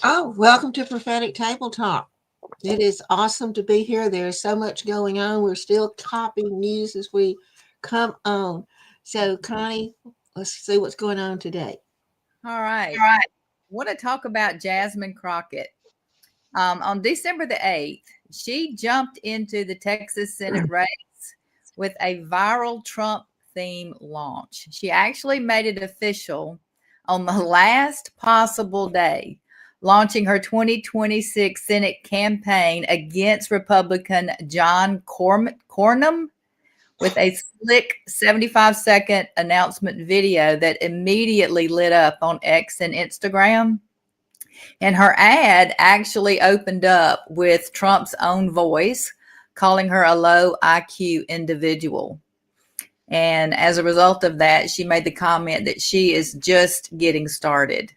Oh, welcome to Prophetic Table Talk. It is awesome to be here. There's so much going on. We're still copying news as we come on. So, Connie, let's see what's going on today. All right. All I want to talk about Jasmine Crockett. On December the 8th, she jumped into the Texas Senate race with a viral Trump theme launch. She actually made it official on the last possible day, launching her 2026 Senate campaign against Republican John Cornyn with a slick 75-second announcement video that immediately lit up on X and Instagram. And her ad actually opened up with Trump's own voice, calling her a low IQ individual. And as a result of that, she made the comment that she is just getting started.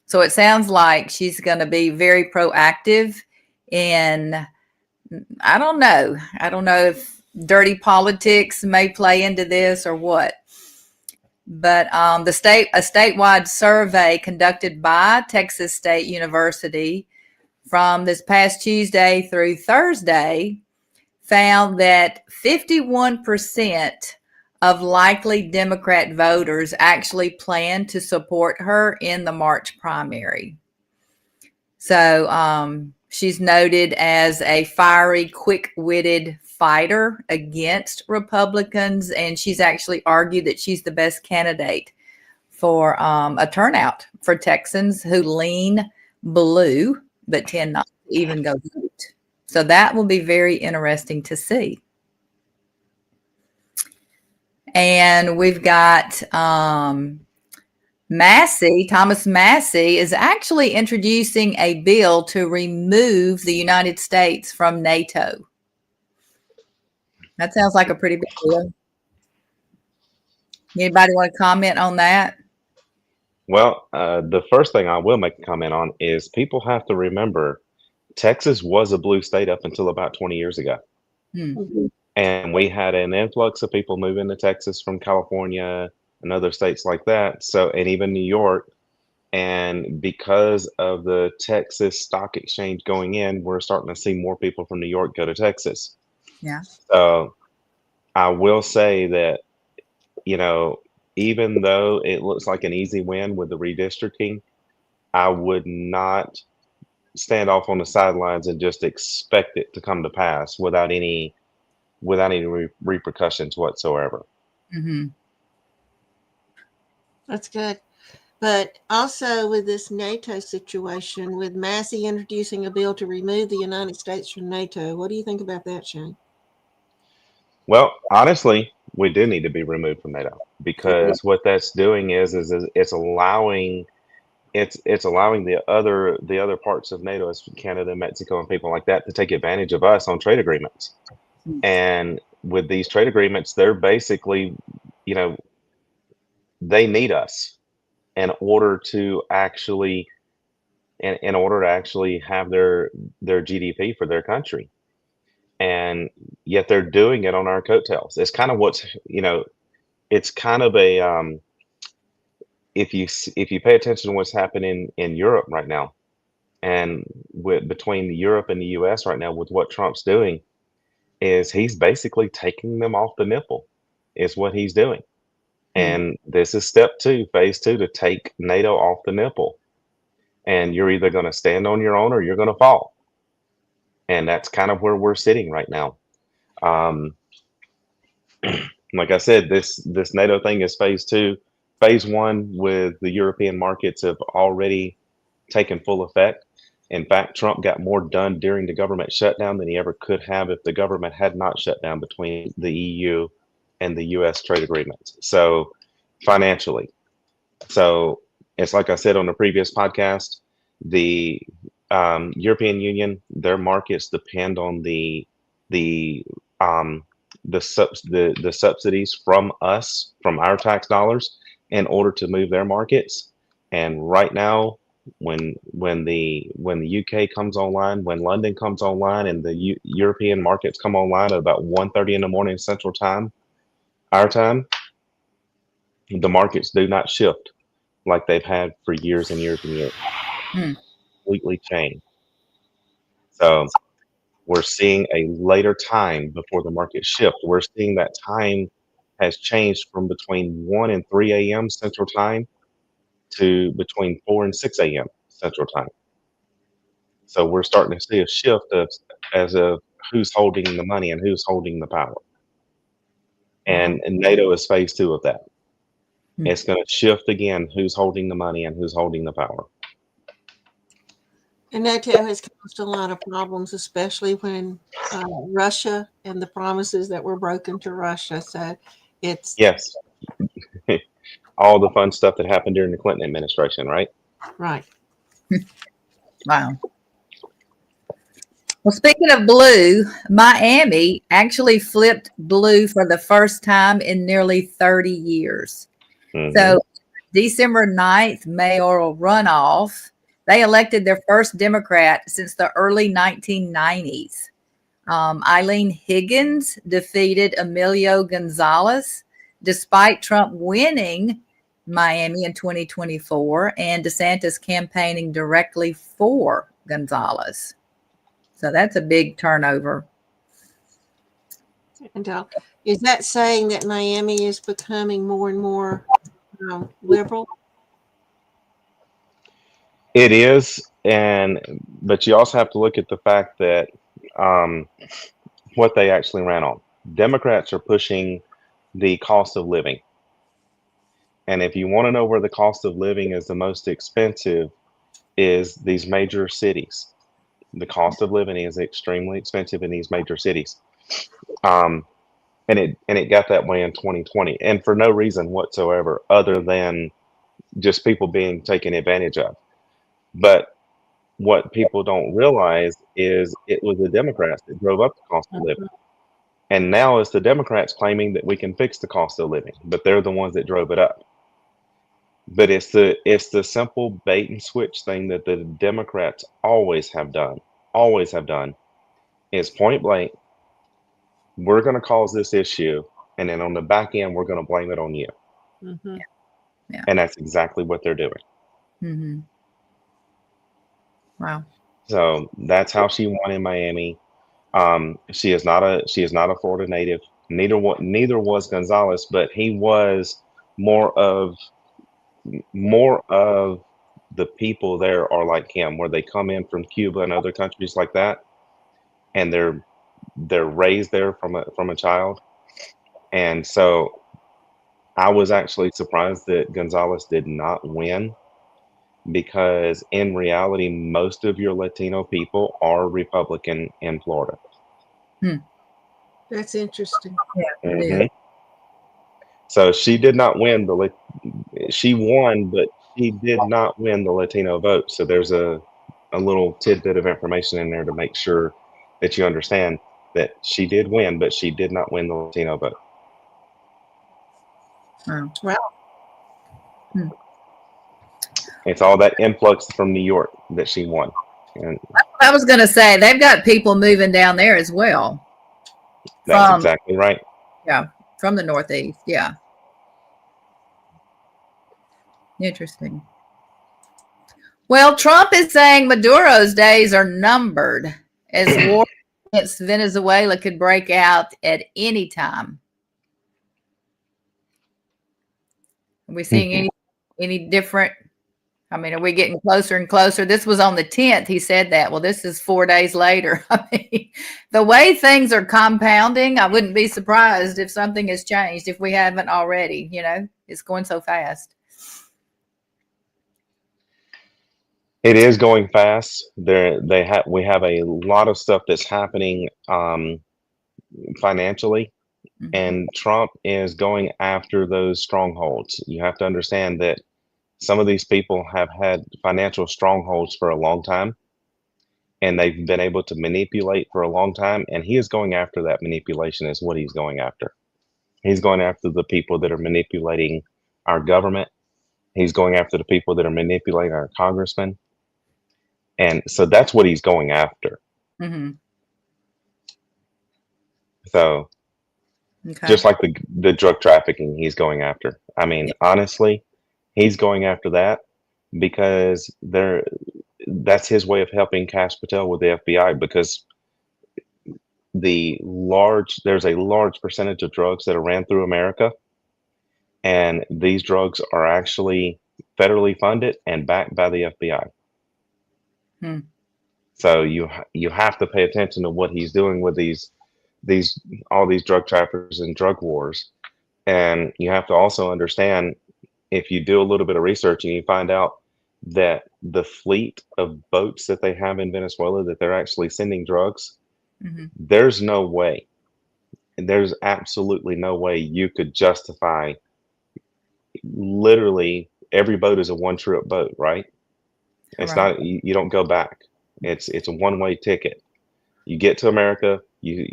So it sounds like she's going to be very proactive in, I don't know. I don't know if dirty politics may play into this or what. But a statewide survey conducted by Texas State University from this past Tuesday through Thursday found that 51% of likely Democrat voters actually plan to support her in the March primary. So she's noted as a fiery, quick-witted fighter against Republicans, and she's actually argued that she's the best candidate for a turnout for Texans who lean blue but tend not to even go vote. So that will be very interesting to see. And we've got Thomas Massey is actually introducing a bill to remove the United States from NATO. That sounds like a pretty big deal. Anybody want to comment on that? Well, the first thing I will make a comment on is people have to remember Texas was a blue state up until about 20 years ago. And we had an influx of people moving to Texas from California and other states like that. So, and even New York. And because of the Texas Stock Exchange going in, we're starting to see more people from New York go to Texas. Yeah. So I will say that, even though it looks like an easy win with the redistricting, I would not stand off on the sidelines and just expect it to come to pass without any repercussions whatsoever. Mm-hmm. That's good. But also with this NATO situation, with Massey introducing a bill to remove the United States from NATO, what do you think about that, Shane? Well, honestly, we do need to be removed from NATO because what that's doing is it's allowing the other parts of NATO, as Canada, Mexico, and people like that, to take advantage of us on trade agreements. And with these trade agreements, they're basically, they need us in order to actually have their GDP for their country. And yet they're doing it on our coattails. It's kind of it's kind of a if you pay attention to what's happening in Europe right now, and between Europe and the U.S. right now with what Trump's doing, is he's basically taking them off the nipple, is what he's doing. And this is step 2, phase 2, to take NATO off the nipple. And you're either going to stand on your own or you're going to fall. And that's kind of where we're sitting right now. Like I said, this NATO thing is phase 2. Phase 1 with the European markets have already taken full effect. In fact, Trump got more done during the government shutdown than he ever could have if the government had not shut down between the EU and the US trade agreements. So financially. So it's like I said on the previous podcast, the European Union, their markets depend on the subsidies from us, from our tax dollars, in order to move their markets. And right now, when the UK comes online, when London comes online, and the European markets come online at about 1:30 in the morning Central Time, our time, the markets do not shift like they've had for years and years and years. completely changed. So we're seeing a later time before the market shift. We're seeing that time has changed from between 1 and 3 a.m. Central Time to between 4 and 6 a.m. Central Time. So we're starting to see a shift of who's holding the money and who's holding the power. And NATO is phase 2 of that. It's going to shift again who's holding the money and who's holding the power. And NATO has caused a lot of problems, especially when Russia and the promises that were broken to Russia. So it's Yes. All the fun stuff that happened during the Clinton administration, right? right. Wow. Well, speaking of blue, Miami actually flipped blue for the first time in nearly 30 years. Mhm. So December 9th mayoral runoff, they elected their first Democrat since the early 1990s. Eileen Higgins defeated Emilio Gonzalez, despite Trump winning Miami in 2024 and DeSantis campaigning directly for Gonzalez. So that's a big turnover. And is that saying that Miami is becoming more and more liberal? It is, but you also have to look at the fact that what they actually ran on. Democrats are pushing the cost of living. And if you want to know where the cost of living is the most expensive, is these major cities. The cost of living is extremely expensive in these major cities. And it got that way in 2020, and for no reason whatsoever other than just people being taken advantage of. But what people don't realize is it was the Democrats that drove up the cost of living. And now it's the Democrats claiming that we can fix the cost of living, but they're the ones that drove it up. But it's the simple bait and switch thing that the Democrats always have done, is point blank, we're going to cause this issue, and then on the back end, we're going to blame it on you. Mm-hmm. Yeah. And that's exactly what they're doing. Mm-hmm. Wow. So that's how she won in Miami. She is not a Florida native. Neither was Gonzalez, but he was more of the people there are like him, where they come in from Cuba and other countries like that, and they're raised there from a child. And so I was actually surprised that Gonzalez did not win, because in reality, most of your Latino people are Republican in Florida. That's interesting. Yeah, it Mhm. is. So she did not win she won, but she did not win the Latino vote. So there's a little tidbit of information in there to make sure that you understand that she did win, but she did not win the Latino vote. Wow. Well, It's all that influx from New York that she won. And I was going to say, they've got people moving down there as well. that's From, exactly right. yeah, from the Northeast. Yeah. Interesting. Well, Trump is saying Maduro's days are numbered, as war against Venezuela could break out at any time. Are we seeing any different? I mean, are we getting closer and closer? This was on the 10th. He said that. Well, this is 4 days later. I mean, the way things are compounding, I wouldn't be surprised if something has changed, if we haven't already. It's going so fast. It is going fast. We have a lot of stuff that's happening financially, and Trump is going after those strongholds. You have to understand that some of these people have had financial strongholds for a long time, and they've been able to manipulate for a long time, and he is going after that manipulation is what he's going after. He's going after the people that are manipulating our government. He's going after the people that are manipulating our congressmen. And so that's what he's going after. Mm-hmm. So Okay. just like the drug trafficking he's going after. I mean, honestly, he's going after that because that's his way of helping Cash Patel with the FBI, because there's a large percentage of drugs that are ran through America, and these drugs are actually federally funded and backed by the FBI. Hmm. So you have to pay attention to what he's doing with these all these drug traffickers and drug wars. And you have to also understand, if you do a little bit of research and you find out that the fleet of boats that they have in Venezuela that they're actually sending drugs, Hmm. there's absolutely no way you could justify, literally every boat is a one trip boat, right? It's Right. not, you don't go back. It's a one-way ticket. You get to America, you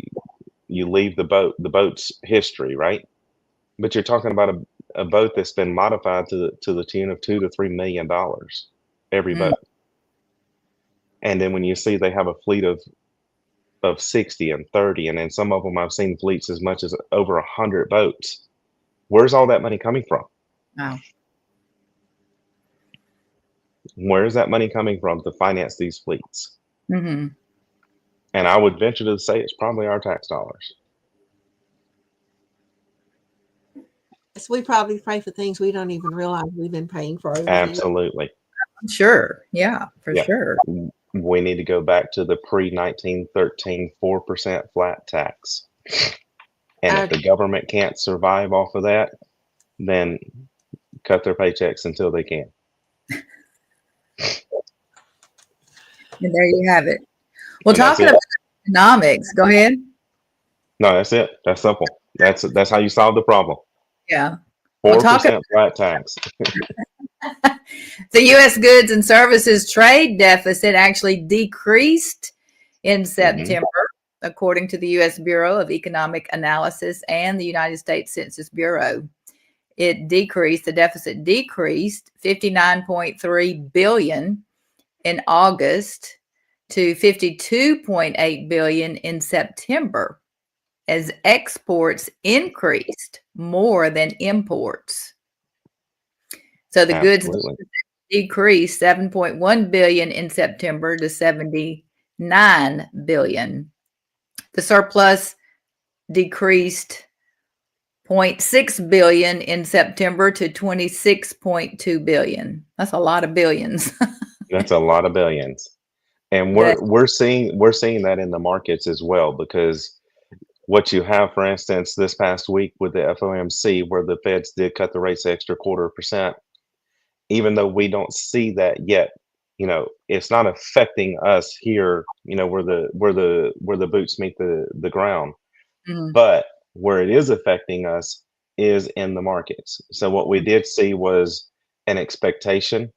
leave the boat's history, right? But you're talking about a boat that's been modified to the tune of $2 to $3 million every Mm. boat. And then when you see they have a fleet of 60 and 30, and then some of them I've seen fleets as much as over 100 boats. Where's all that money coming from? Wow. Where's that money coming from to finance these fleets? Hmm. And I would venture to say it's probably our tax dollars. So we probably pay for things we don't even realize we've been paying for over the years. Absolutely. Sure. Yeah, for Yeah. sure. We need to go back to the pre-1913 4% flat tax. And if the government can't survive off of that, then cut their paychecks until they can. And there you have it. Well, And that's talking it. about economics, go ahead. No, that's it. That's simple. That's how you solve the problem. Yeah. Well, 4% flat tax. The U.S. goods and services trade deficit actually decreased in September, according to the U.S. Bureau of Economic Analysis and the United States Census Bureau. The deficit decreased 59.3 billion in August to 52.8 billion in September, as exports increased more than imports. So the goods decreased 7.1 billion in September to 79 billion. The surplus decreased 0.6 billion in September to 26.2 billion. That's a lot of billions. That's a lot of billions. And we're seeing that in the markets as well, because what you have, for instance, this past week with the FOMC, where the Feds did cut the rates extra 0.25%, even though we don't see that yet, it's not affecting us here, where the boots meet the ground. Mhm. But where it is affecting us is in the markets. So what we did see was an expectation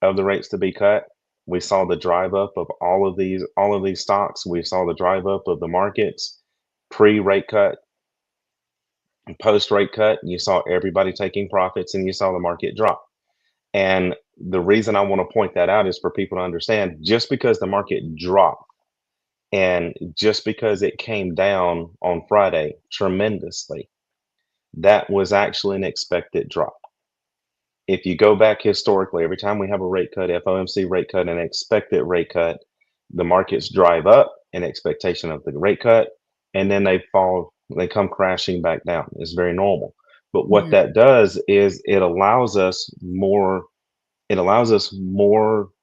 of the rates to be cut. We saw the drive up of all of these stocks. We saw the drive up of the markets pre-rate cut and post-rate cut. You saw everybody taking profits, and you saw the market drop. And the reason I want to point that out is for people to understand, just because the market dropped and just because it came down on Friday tremendously, that was actually an expected drop. If you go back historically, every time we have a rate cut, FOMC rate cut, and expected rate cut, the markets drive up in expectation of the rate cut, and then they come crashing back down. It's very normal. But what that does is it allows us more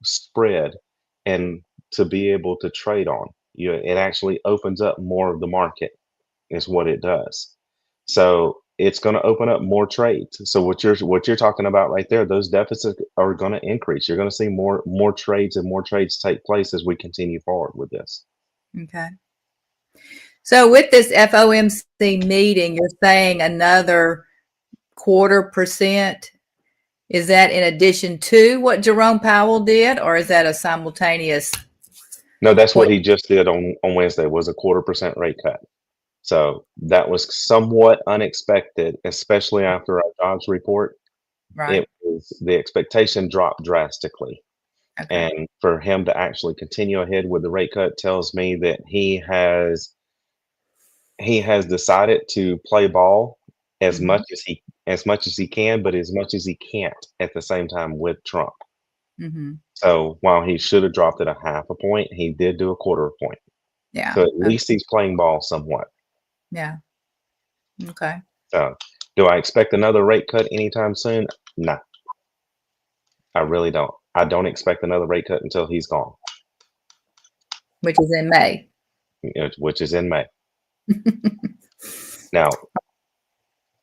spread and to be able to trade on. It actually opens up more of the market, is what it does. So it's going to open up more trades. So what you're talking about right there, those deficits are going to increase. You're going to see more trades and more trades take place as we continue forward with this. Okay. So with this FOMC meeting, you're saying another 0.25%. Is that in addition to what Jerome Powell did, or is that a simultaneous? No, that's what he just did on Wednesday, was a 0.25% rate cut. So that was somewhat unexpected, especially after our jobs report. Right. The expectation dropped drastically. Okay. And for him to actually continue ahead with the rate cut tells me that he has decided to play ball as much as he can, but as much as he can't at the same time with Trump. Mm-hmm. So while he should have dropped it a half a point, he did do a quarter of a point. Yeah. So at least he's playing ball somewhat. Yeah. Okay. So do I expect another rate cut anytime soon? No, I really don't. I don't expect another rate cut until he's gone, Which is in May. which is in May. Now,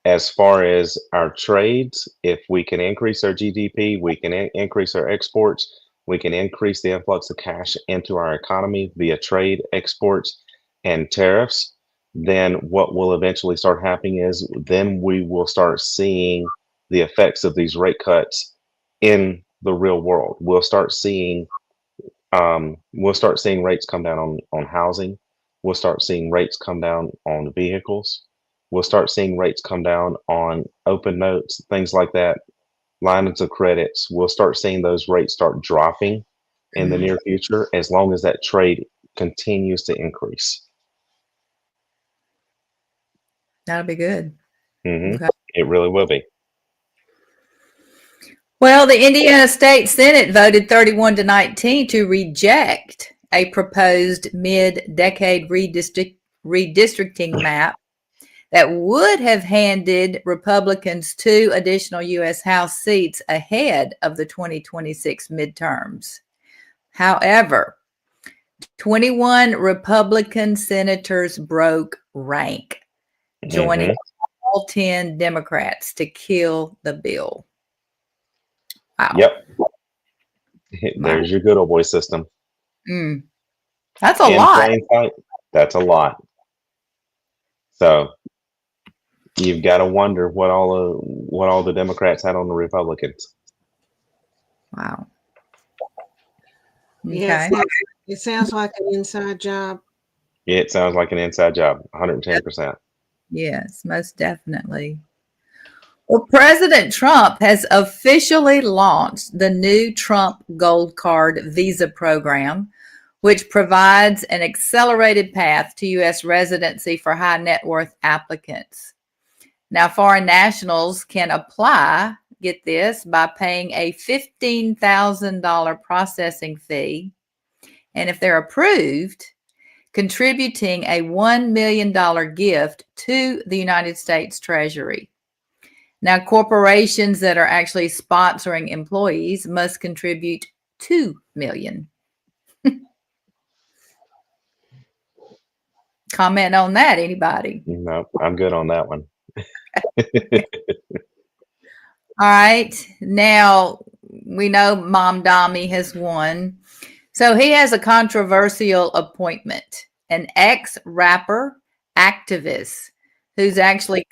as far as our trades, if we can increase our GDP, we can increase our exports, we can increase the influx of cash into our economy via trade, exports, and tariffs, then what will eventually start happening is then we will start seeing the effects of these rate cuts in the real world. We'll start seeing rates come down on housing. We'll start seeing rates come down on vehicles. We'll start seeing rates come down on open notes, things like that, lines of credits. We'll start seeing those rates start dropping in the Mhm. near future as long as that trade continues to increase. That'll be good. Okay. It really will be. Well, the Indiana State Senate voted 31-19 to reject a proposed mid-decade redistricting map that would have handed Republicans 2 additional U.S. House seats ahead of the 2026 midterms. However, 21 Republican senators broke rank, joining all 10 Democrats to kill the bill. Wow. Yep. There's your good old boy system. That's a In lot. plain sight, that's a lot. So you've got to wonder what all the Democrats had on the Republicans. Wow. Yeah, Okay. it sounds like an inside job. It sounds like an inside job, 110%. Yes, most definitely. Well, President Trump has officially launched the new Trump Gold Card visa program, which provides an accelerated path to U.S. residency for high net worth applicants. Now, foreign nationals can apply, get this, by paying a $15,000 processing fee. And if they're approved, contributing a $1 million gift to the United States Treasury. Now, corporations that are actually sponsoring employees must contribute $2 million. Comment on that, anybody? No, I'm good on that one. All right. Now, we know Mom Dommy has won. So he has a controversial appointment, an ex-rapper activist who actually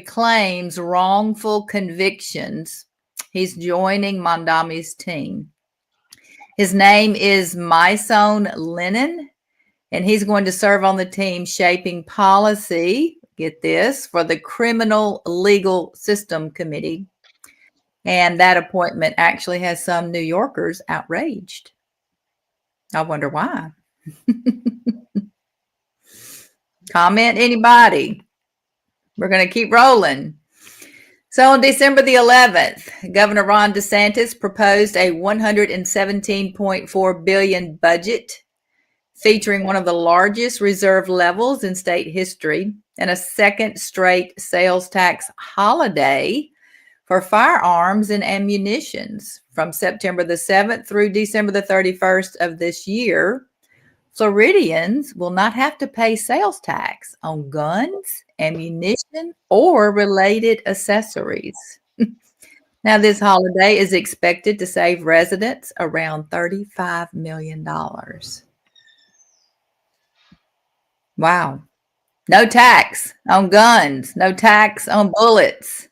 claims wrongful convictions. He's joining Mondami's team. His name is Mysone Lennon, and he's going to serve on the team shaping policy, get this, for the Criminal Legal System Committee. And that appointment actually has some New Yorkers outraged. I wonder why. Comment, anybody? We're going to keep rolling. So on December the 11th, Governor Ron DeSantis proposed a $117.4 billion budget featuring one of the largest reserve levels in state history and a second straight sales tax holiday for firearms and ammunitions from September the 7th through December the 31st of this year. Floridians will not have to pay sales tax on guns, ammunition, or related accessories. Now, this holiday is expected to save residents around $35 million. Wow. No tax on guns, no tax on bullets.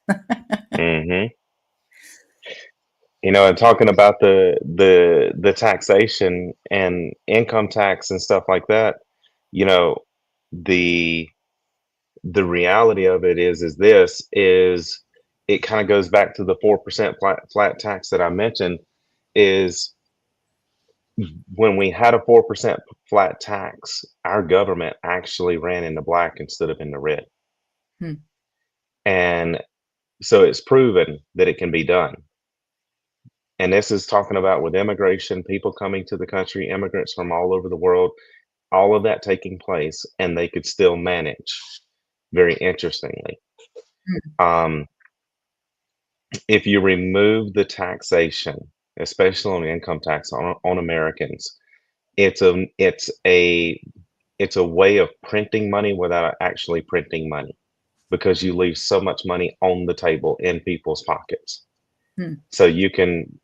You know, and talking about the taxation and income tax and stuff like that, you know, the reality of it is it kind of goes back to the 4% flat tax that I mentioned. Is when we had a 4% flat tax, our government actually ran in the black instead of in the red. And so it's proven that it can be done. And this is talking about with immigration, people coming to the country, immigrants from all over the world, all of that taking place, and they could still manage. Very interestingly. Um, if you remove the taxation, especially on income tax on Americans, it's a way of printing money without actually printing money, because you leave so much money on the table in people's pockets. Hmm. So you can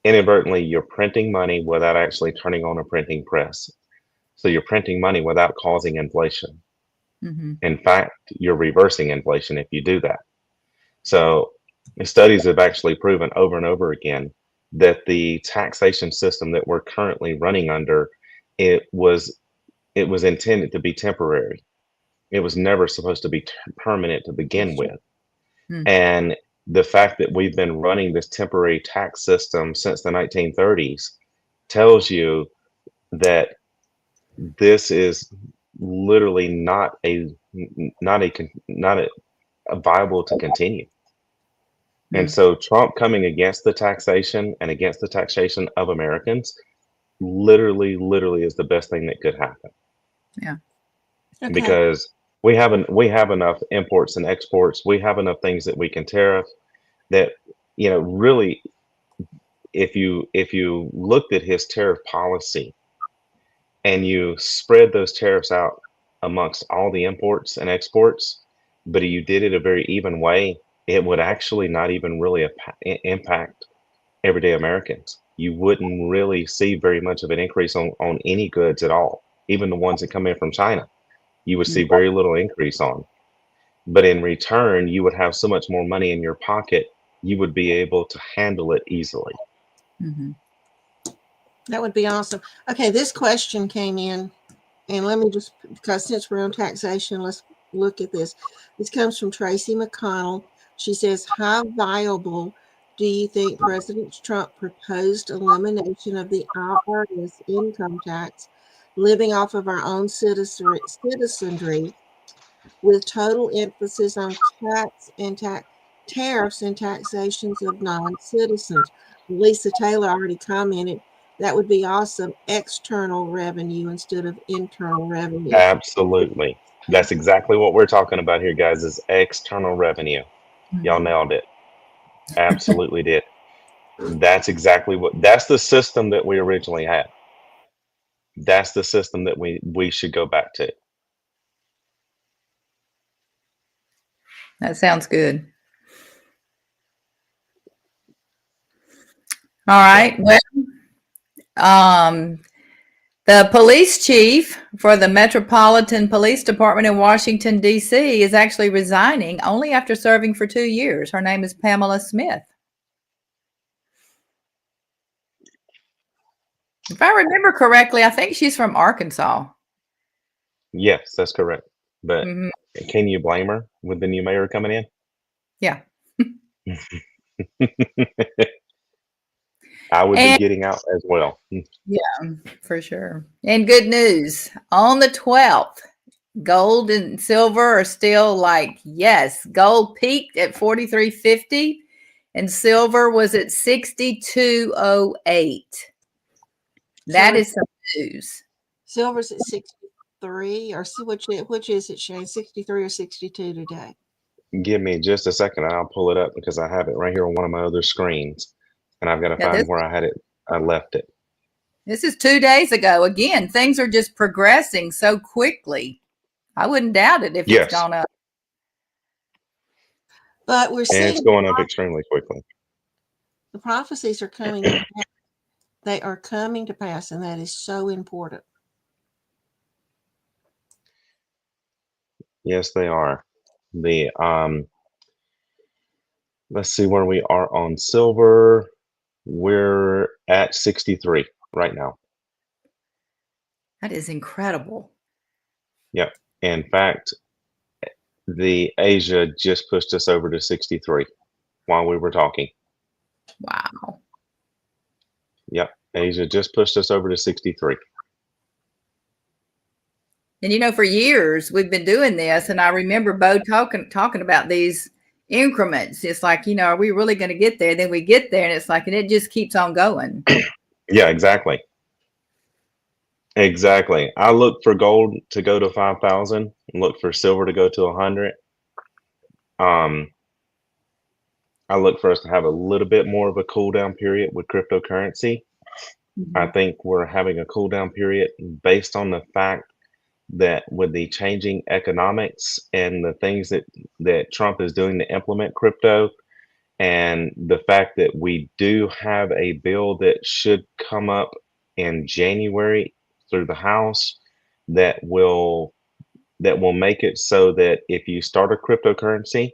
inadvertently, you're printing money without actually turning on a printing press. So you're printing money without causing inflation. Mm-hmm. In fact, you're reversing inflation if you do that. So studies have actually proven over and over again that the taxation system that we're currently running under, it was intended to be temporary. It was never supposed to be permanent to begin with. Hmm. And the fact that we've been running this temporary tax system since the 1930s tells you that this is literally not a viable to continue. And so Trump coming against the taxation and against the taxation of Americans literally is the best thing that could happen. Yeah. Okay. Because we have enough imports and exports. We have enough things that we can tariff that, really, if you looked at his tariff policy and you spread those tariffs out amongst all the imports and exports, but you did it a very even way, it would actually not even really impact everyday Americans. You wouldn't really see very much of an increase on any goods at all, even the ones that come in from China. You would see very little increase on. But in return, you would have so much more money in your pocket, you would be able to handle it easily. Mm-hmm. That would be awesome. Okay, this question came in, and let me just, because since we're on taxation, let's look at this. This comes from Tracy McConnell. She says, how viable do you think President Trump proposed elimination of the IRS income tax, living off of our own citizenry, with total emphasis on tariffs and taxations of non-citizens? Lisa Taylor already commented that would be awesome. External revenue instead of internal revenue. Absolutely. That's exactly what we're talking about here, guys, is external revenue. Y'all nailed it. Absolutely did. That's the system that we originally had. That's the system that we should go back to. That sounds good. All right. Well, the police chief for the Metropolitan Police Department in Washington, D.C. is actually resigning only after serving for 2 years. Her name is Pamela Smith. If I remember correctly, I think she's from Arkansas. Yes, that's correct. But Mm-hmm. can you blame her with the new mayor coming in? Yeah. I would be And getting out as well. yeah, for sure. And good news, on the 12th, gold and silver are still yes, gold peaked at 43.50 and silver was at 62.08. That is some news. Silver's at 63, or which is it, Shane? 63 or 62 today? Give me just a second and I'll pull it up because I have it right here on one of my other screens. And I've got to find where I left it. This is 2 days ago. Again, things are just progressing so quickly. I wouldn't doubt it if it's gone up. But we're And seeing it's going up extremely quickly. the prophecies are coming to pass. They are coming to pass, and that is so important. Yes, they are. Let's see where we are on silver. We're at 63 right now. That is incredible. Yep. In fact, the Asia just pushed us over to 63 while we were talking. Wow. Yep. Asia just pushed us over to 63. And for years we've been doing this, and I remember Bo talking about these increments. It's like, are we really going to get there? Then we get there and it's like, and it just keeps on going. Yeah, exactly. Exactly. I look for gold to go to 5,000, look for silver to go to 100. Um, I look for us to have a little bit more of a cool down period with cryptocurrency. I think we're having a cool down period based on the fact that with the changing economics and the things that Trump is doing to implement crypto, and the fact that we do have a bill that should come up in January through the House that will make it so that if you start a cryptocurrency,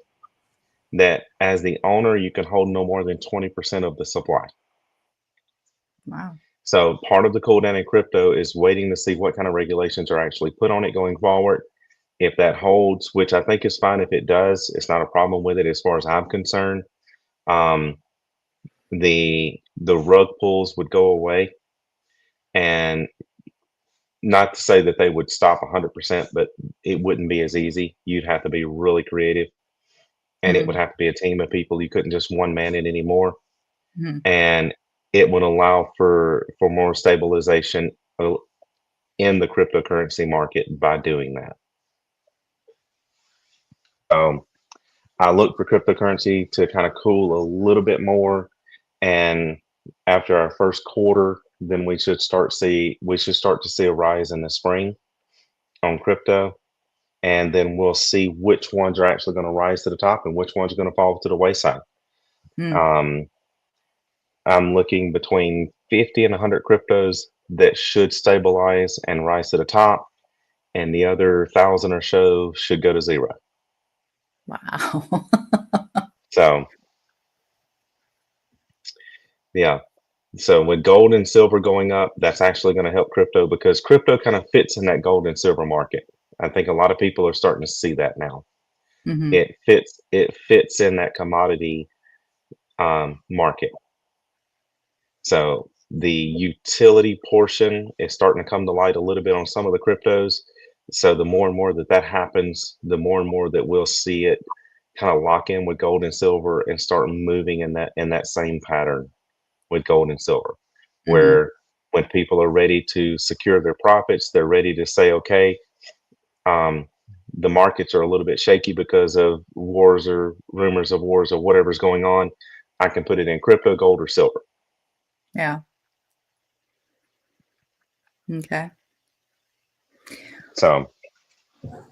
that as the owner you can hold no more than 20% of the supply. Wow. So part of the cool down in crypto is waiting to see what kind of regulations are actually put on it going forward. If that holds, which I think is fine if it does, it's not a problem with it as far as I'm concerned. The rug pulls would go away, and not to say that they would stop 100%, but it wouldn't be as easy. You'd have to be really creative, and it would have to be a team of people. You couldn't just one man it anymore. And it would allow for more stabilization in the cryptocurrency market by doing that. I look for cryptocurrency to kind of cool a little bit more, and after our first quarter, then we should start to see a rise in the spring on crypto, and then we'll see which ones are actually going to rise to the top and which ones are going to fall to the wayside. I'm looking between 50 and 100 cryptos that should stabilize and rise to the top, and the other 1,000 or so should go to zero. Wow. So, yeah. So with gold and silver going up, that's actually going to help crypto because crypto kind of fits in that gold and silver market. I think a lot of people are starting to see that now. It fits in that commodity market. So the utility portion is starting to come to light a little bit on some of the cryptos. So the more and more that happens, the more and more that we'll see it kind of lock in with gold and silver and start moving in that same pattern with gold and silver, where when people are ready to secure their profits, they're ready to say, okay, the markets are a little bit shaky because of wars or rumors of wars or whatever's going on. I can put it in crypto, gold, or silver. Yeah. Okay. So.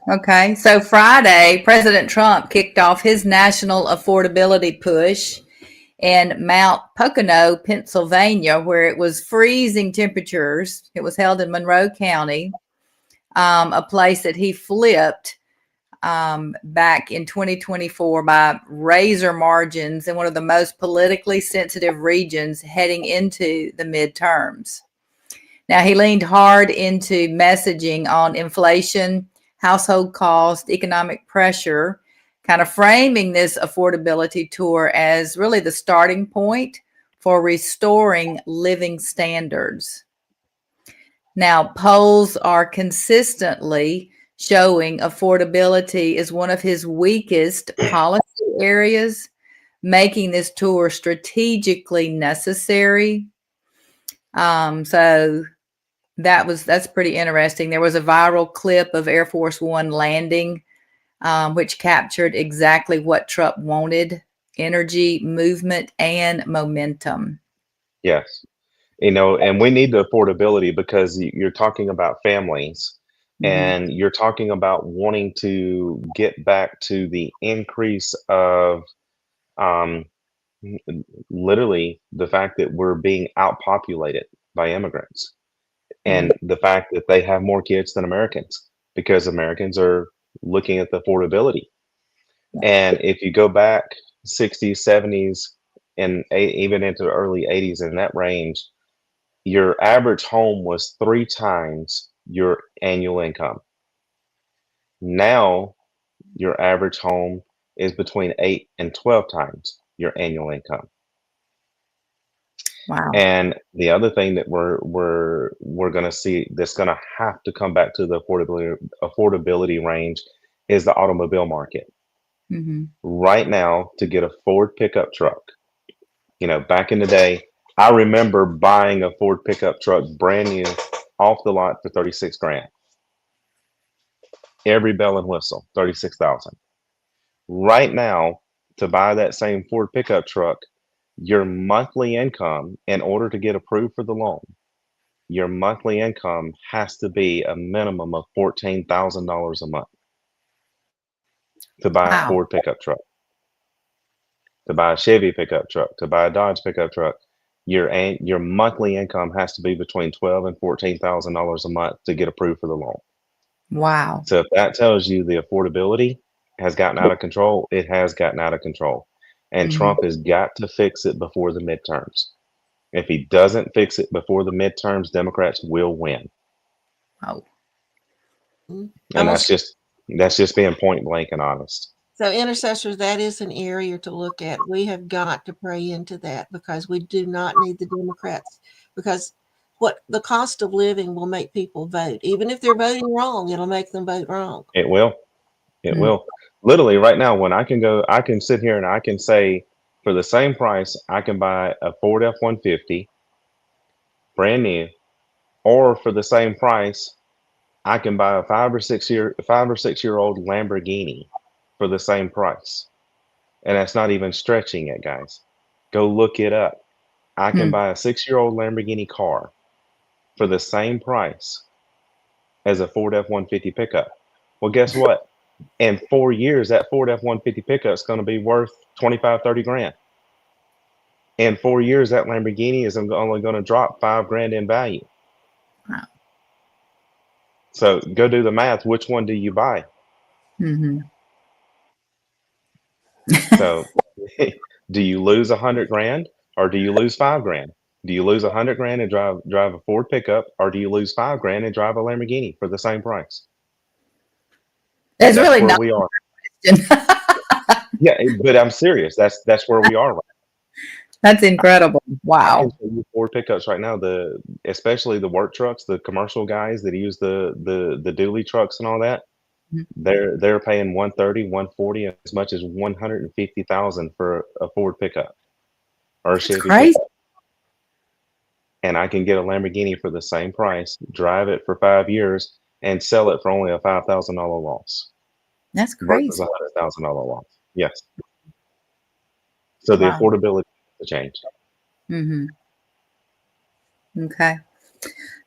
Okay. So Friday, President Trump kicked off his national affordability push in Mount Pocono, Pennsylvania, where it was freezing temperatures. It was held in Monroe County, a place that he flipped back in 2024 by razor margins in one of the most politically sensitive regions heading into the midterms. Now, he leaned hard into messaging on inflation, household cost, economic pressure, kind of framing this affordability tour as really the starting point for restoring living standards. Now, polls are consistently showing affordability is one of his weakest policy areas, making this tour strategically necessary. So that's pretty interesting. There was a viral clip of Air Force One landing, which captured exactly what Trump wanted: energy, movement, and momentum. Yes. And we need the affordability because you're talking about families and you're talking about wanting to get back to the increase of literally the fact that we're being outpopulated by immigrants and the fact that they have more kids than Americans because Americans are looking at the affordability. And if you go back 60s, 70s, and even into the early 80s in that range, your average home was 3 times your annual income. Now, your average home is between 8 and 12 times your annual income. Wow. And the other thing that we're going to see that's going to have to come back to the affordability range is the automobile market. right now to get a Ford pickup truck. You know, back in the day, I remember buying a Ford pickup truck brand new off the lot for 36 grand. Every bell and whistle, 36,000. Right now, to buy that same Ford pickup truck, your monthly income, in order to get approved for the loan, your monthly income has to be a minimum of $14,000 a month to buy a Wow. Ford pickup truck, to buy a Chevy pickup truck, to buy a Dodge pickup truck. Your monthly income has to be between $12,000 and $14,000 a month to get approved for the loan. Wow. So if that tells you the affordability has gotten out of control, it has gotten out of control. And Trump has got to fix it before the midterms. If he doesn't fix it before the midterms, Democrats will win. Oh. And I'm that's just being point blank and honest. So intercessors, that is an area to look at. We have got to pray into that because we do not need the Democrats, because what the cost of living will make people vote. Even if they're voting wrong, it'll make them vote wrong. It will. It Mm. will. Literally right now, when I can sit here and I can say for the same price, I can buy a Ford F-150 brand new, or for the same price, I can buy a 5 or 6 year old Lamborghini for the same price. And that's not even stretching it, guys. Go look it up. I can buy a 6-year-old Lamborghini car for the same price as a Ford F-150 pickup. Well, guess what? In 4 years, that Ford F-150 pickup is going to be worth 25, 30 grand. In 4 years, that Lamborghini is only going to drop 5 grand in value. Wow. So go do the math. Which one do you buy? So do you lose 100 grand or do you lose 5 grand? Do you lose 100 grand and drive a Ford pickup, or do you lose 5 grand and drive a Lamborghini for the same price? That's That's really where not we are. a question. Yeah, but I'm serious. That's where we are right That's incredible. now. I Wow. can show you Ford pickups right now. Especially the work trucks, the commercial guys that use the dually trucks and all that. They're paying 130, 140, as much as 150,000 for a Ford pickup or a That's Chevy crazy. pickup. And I can get a Lamborghini for the same price, drive it for 5 years, and sell it for only a $5,000 loss That's versus crazy. a $100,000 loss. Yes. So the Wow. affordability has changed. Okay.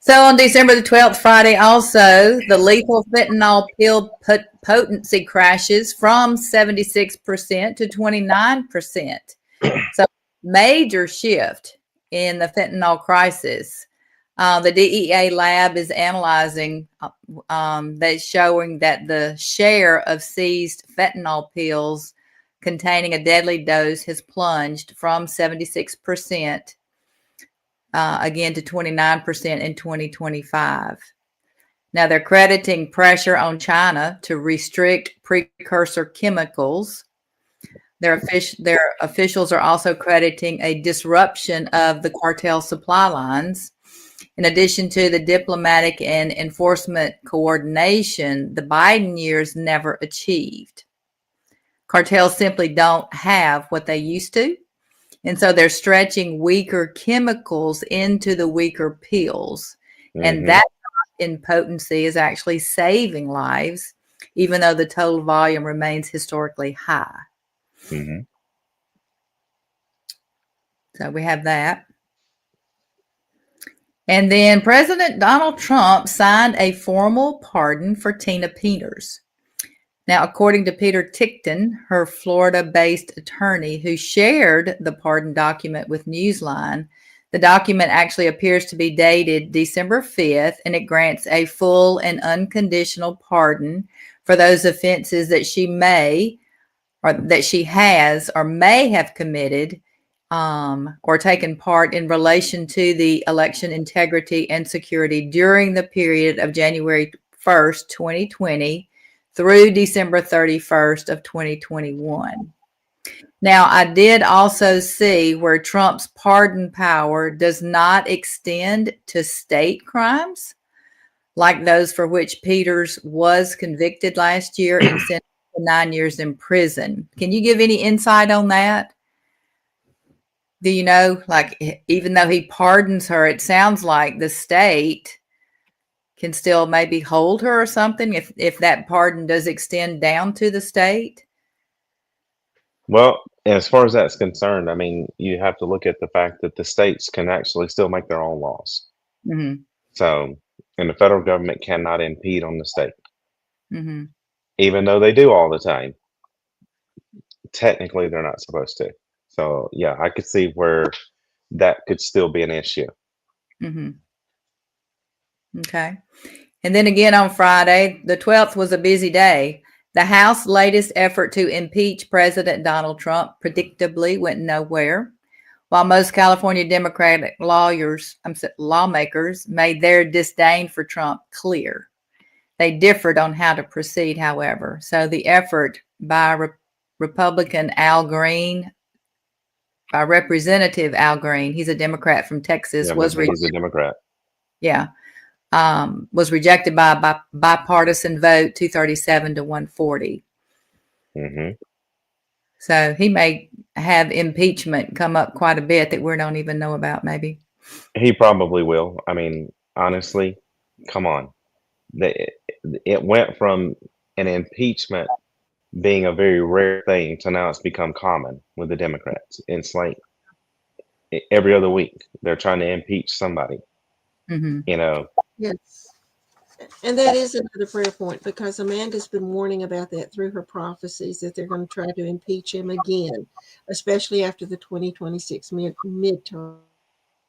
So on December the 12th, Friday, also, the lethal fentanyl pill potency crashes from 76% to 29%. So major shift in the fentanyl crisis. The DEA lab is analyzing that's showing that the share of seized fentanyl pills containing a deadly dose has plunged from 76% again to 29% in 2025. Now they're crediting pressure on China to restrict precursor chemicals. Their officials are also crediting a disruption of the cartel supply lines. In addition to the diplomatic and enforcement coordination the Biden years never achieved. Cartels simply don't have what they used to. And so they're stretching weaker chemicals into the weaker pills. And that in potency is actually saving lives, even though the total volume remains historically high. So we have that. And then President Donald Trump signed a formal pardon for Tina Peters. Now, according to Peter Tickton, her Florida-based attorney who shared the pardon document with Newsline, the document actually appears to be dated December 5th, and it grants a full and unconditional pardon for those offenses that she may or that she has or may have committed or taken part in relation to the election integrity and security during the period of January 1st, 2020 through December 31st of 2021. Now, I did also see where Trump's pardon power does not extend to state crimes, like those for which Peters was convicted last year and sentenced to 9 years in prison. Can you give any insight on that? Do you know, like, even though he pardons her, it sounds like the state can still maybe hold her or something if that pardon does extend down to the state? Well, as far as that's concerned, I mean, you have to look at the fact that the states can actually still make their own laws. Mm-hmm. So, and the federal government cannot impede on the state, Mm-hmm. even though they do all the time. Technically, they're not supposed to. So, yeah, I could see where that could still be an issue. Mm-hmm. Okay. And then again on Friday, the 12th was a busy day. The House's latest effort to impeach President Donald Trump predictably went nowhere, while most California Democratic lawmakers made their disdain for Trump clear. They differed on how to proceed, however. So the effort by Republican Al Green, by Representative Al Green, he's a Democrat from Texas, Yeah, was he's a Democrat. was rejected by a bipartisan vote, 237 to 140. Hmm. So he may have impeachment come up quite a bit that we don't even know about, maybe. He probably will. I mean, honestly, come on. It went from an impeachment being a very rare thing to now it's become common with the Democrats. It's like every other week they're trying to impeach somebody. Mm-hmm. You know, Yes. And that is another prayer point because Amanda's been warning about that through her prophecies that they're going to try to impeach him again, especially after the 2026 midterm.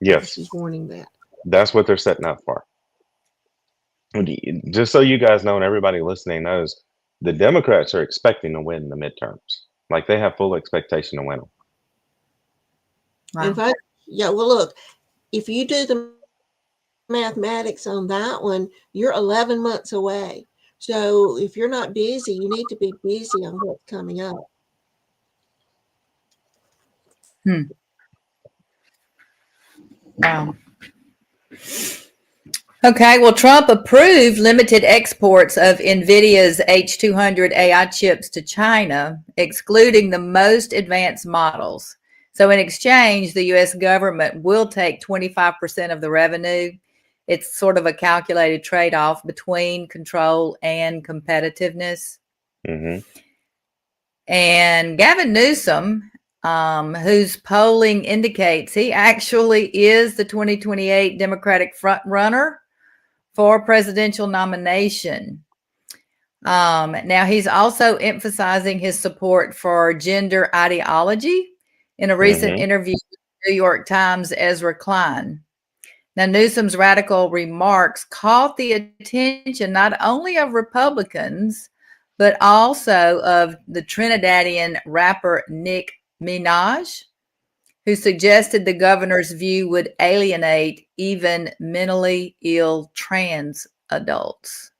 yes, She's warning that. that's what they're setting up for. Just so you guys know and everybody listening knows, the Democrats are expecting to win the midterms. Like they have full expectation to win them. Wow. In fact, yeah, well, look, if you do the mathematics on that one, you're 11 months away. So if you're not busy, you need to be busy on what's coming up. Wow. Okay, well, Trump approved limited exports of NVIDIA's H200 AI chips to China, excluding the most advanced models. So in exchange, the U.S. government will take 25% of the revenue. It's sort of a calculated trade-off between control and competitiveness. Hmm. And Gavin Newsom, whose polling indicates he actually is the 2028 Democratic frontrunner for presidential nomination. Now, he's also emphasizing his support for gender ideology in a recent interview with New York Times' Ezra Klein. Now, Newsom's radical remarks caught the attention not only of Republicans, but also of the Trinidadian rapper Nick Minaj, who suggested the governor's view would alienate even mentally ill trans adults.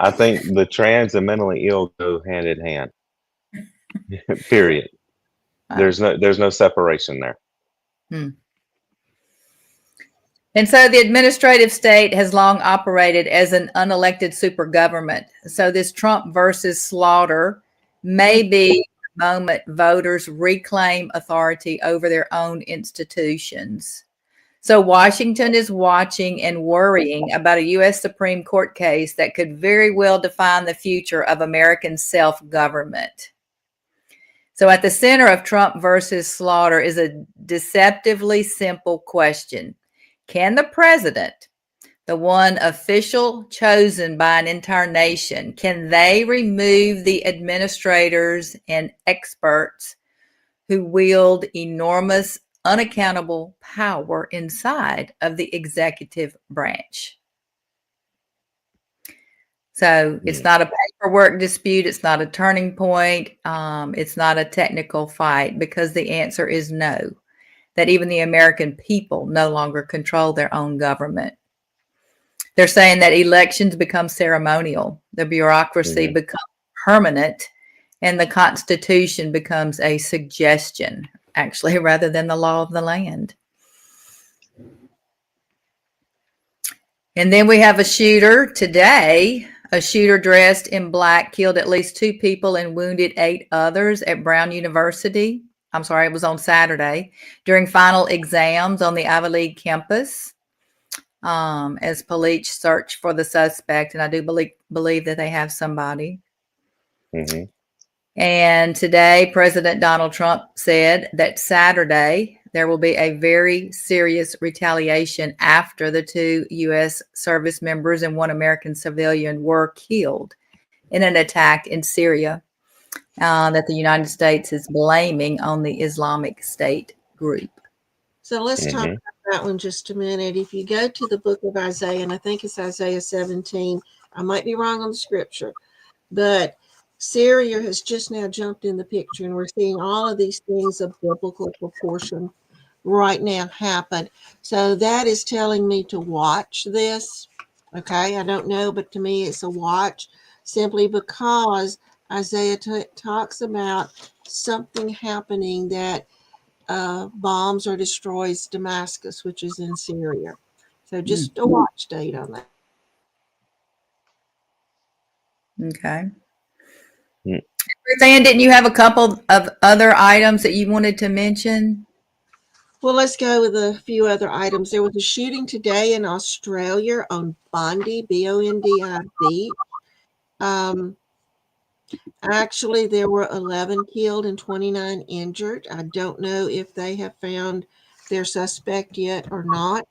I think the trans and mentally ill go hand in hand. Period. There's no separation there. And so the administrative state has long operated as an unelected super government. So this Trump versus slaughter may be the moment voters reclaim authority over their own institutions. So Washington is watching and worrying about a U.S. Supreme Court case that could very well define the future of American self-government. So at the center of Trump versus slaughter is a deceptively simple question. Can the president, the one official chosen by an entire nation, can they remove the administrators and experts who wield enormous, unaccountable power inside of the executive branch? So it's not a paperwork dispute. It's not a turning point. It's not a technical fight because the answer is no, that even the American people no longer control their own government. They're saying that elections become ceremonial, the bureaucracy becomes permanent, and the Constitution becomes a suggestion, actually, rather than the law of the land. And then we have a shooter today A shooter dressed in black killed at least 2 people and wounded 8 others at Brown University. I'm sorry, it was on Saturday during final exams on the Ivy League campus. As police search for the suspect, and I do believe that they have somebody. Mm-hmm. And today, President Donald Trump said that Saturday there will be a very serious retaliation after the 2 U.S. service members and 1 American civilian were killed in an attack in Syria that the United States is blaming on the Islamic State group. So let's talk Mm-hmm. about that one just a minute. If you go to the book of Isaiah, and I think it's Isaiah 17, I might be wrong on the scripture, but Syria has just now jumped in the picture, and we're seeing all of these things of biblical proportion right now happen. So that is telling me to watch this. Okay, I don't know, but to me it's a watch, simply because Isaiah talks about something happening that bombs or destroys Damascus, which is in Syria. So just a watch date on that. Okay. Mm. Ruth Ann, didn't you have a couple of other items that you wanted to mention? Well, let's go with a few other items. There was a shooting today in Australia on Bondi, Bondi Beach. Actually, there were 11 killed and 29 injured. I don't know if they have found their suspect yet or not.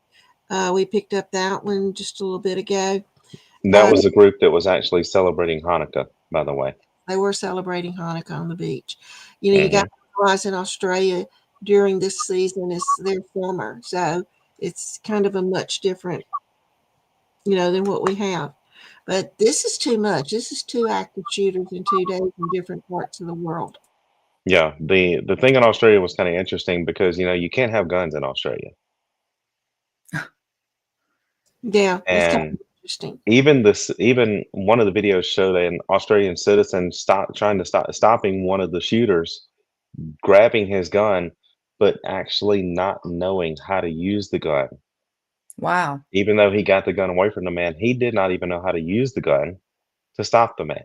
We picked up that one just a little bit ago. That was a group that was actually celebrating Hanukkah, by the way. They were celebrating Hanukkah on the beach. You know, you got Mm-hmm. to realize in Australia during this season is their summer. So it's kind of a much different, than what we have. But this is too much. This is 2 active shooters in 2 days in different parts of the world. Yeah, the thing in Australia was kind of interesting because you can't have guns in Australia, Yeah, it's kind and of interesting. even one of the videos showed an Australian citizen stopping one of the shooters, grabbing his gun, but actually not knowing how to use the gun. Wow. Even though he got the gun away from the man, he did not even know how to use the gun to stop the man.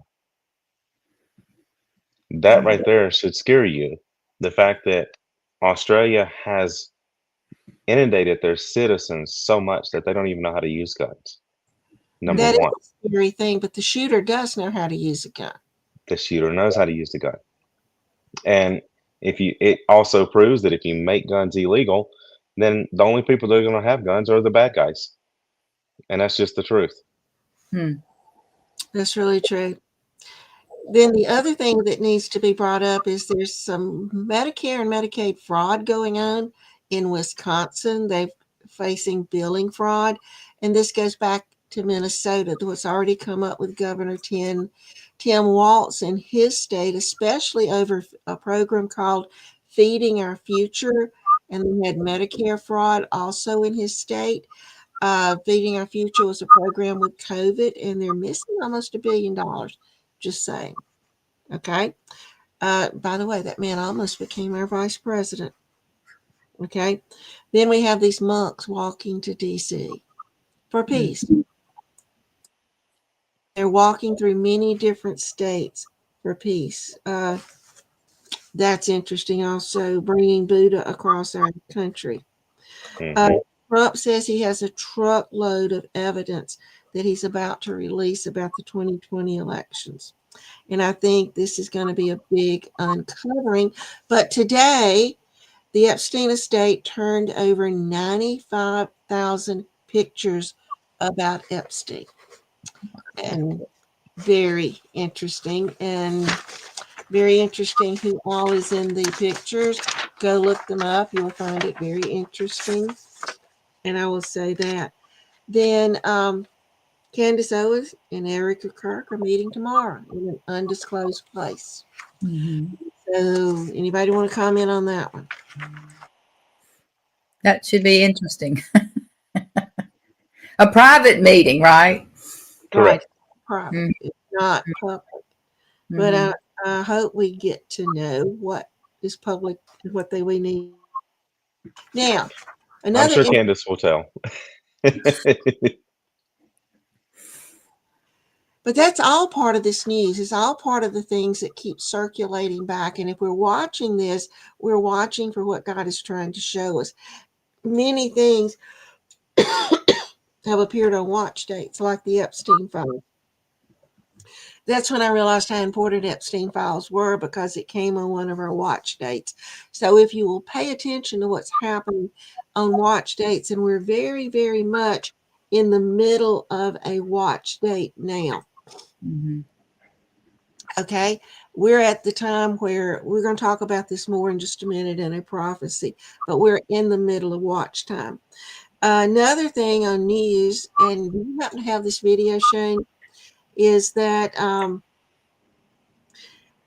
That right there should scare you. The fact that Australia has inundated their citizens so much that they don't even know how to use guns. Number That is one, a scary thing, but the shooter does know how to use a gun. the shooter knows how to use the gun. And it also proves that if you make guns illegal, then the only people that are going to have guns are the bad guys. And that's just the truth. That's really true. Then the other thing that needs to be brought up is there's some Medicare and Medicaid fraud going on in Wisconsin. They're facing billing fraud. And this goes back to Minnesota, what's already come up with Governor Tim Walz in his state, especially over a program called Feeding Our Future. And they had Medicare fraud also in his state. Feeding Our Future was a program with COVID, and they're missing almost $1 billion. Just saying. Okay. By the way, that man almost became our vice president. Okay. Then we have these monks walking to DC for peace. They're walking through many different states for peace. That's interesting. Also, bringing Buddha across our country. Mm-hmm. Trump says he has a truckload of evidence that he's about to release about the 2020 elections. And I think this is going to be a big uncovering. But today, the Epstein estate turned over 95,000 pictures about Epstein. And very interesting. And very interesting who all is in the pictures. Go look them up. You'll find it very interesting. And I will say that. Then Candace Owens and Erica Kirk are meeting tomorrow in an undisclosed place. So anybody want to comment on that one? That should be interesting. A private meeting, right? Correct. Private. Mm. It's not public. But I hope we get to know what is public and what we need. Now, I'm another sure Candace will tell. but But that's all part of this news. It's all part of the things that keep circulating back. And if we're watching this, we're watching for what God is trying to show us. Many things have appeared on watch dates, like the Epstein files. That's when I realized how important Epstein files were, because it came on one of our watch dates. So if you will pay attention to what's happening on watch dates, and we're very, very much in the middle of a watch date now. Mm-hmm. Okay, we're at the time where we're going to talk about this more in just a minute in a prophecy, but we're in the middle of watch time. Another thing on news, and you happen to have this video, Shane, is that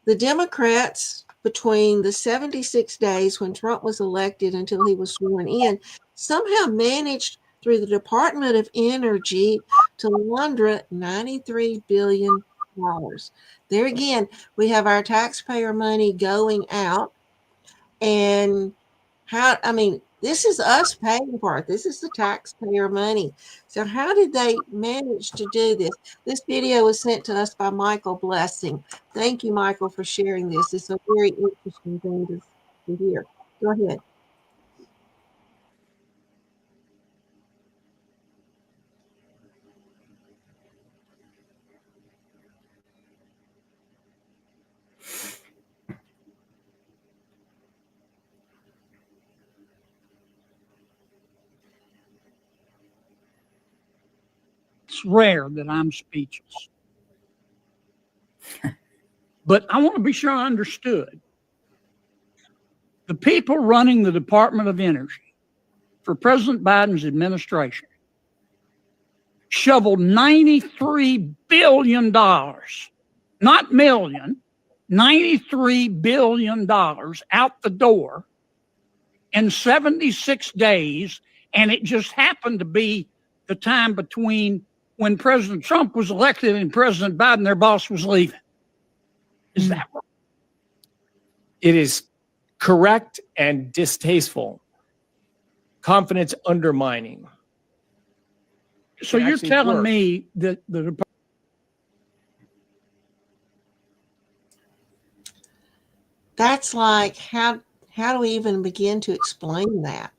the Democrats, between the 76 days when Trump was elected until he was sworn in, somehow managed through the Department of Energy to launder $93 billion. There again, we have our taxpayer money going out, and this is us paying for it. This is the taxpayer money. So how did they manage to do this? This video was sent to us by Michael Blessing. Thank you, Michael, for sharing this. It's a very interesting thing to hear. Go ahead. It's rare that I'm speechless. But I want to be sure I understood. The people running the Department of Energy for President Biden's administration shoveled $93 billion, not million, $93 billion out the door in 76 days. And it just happened to be the time between when President Trump was elected and President Biden, their boss, was leaving. Is that right? It is correct and distasteful. Confidence undermining. So you're telling me that the That's like, how do we even begin to explain that?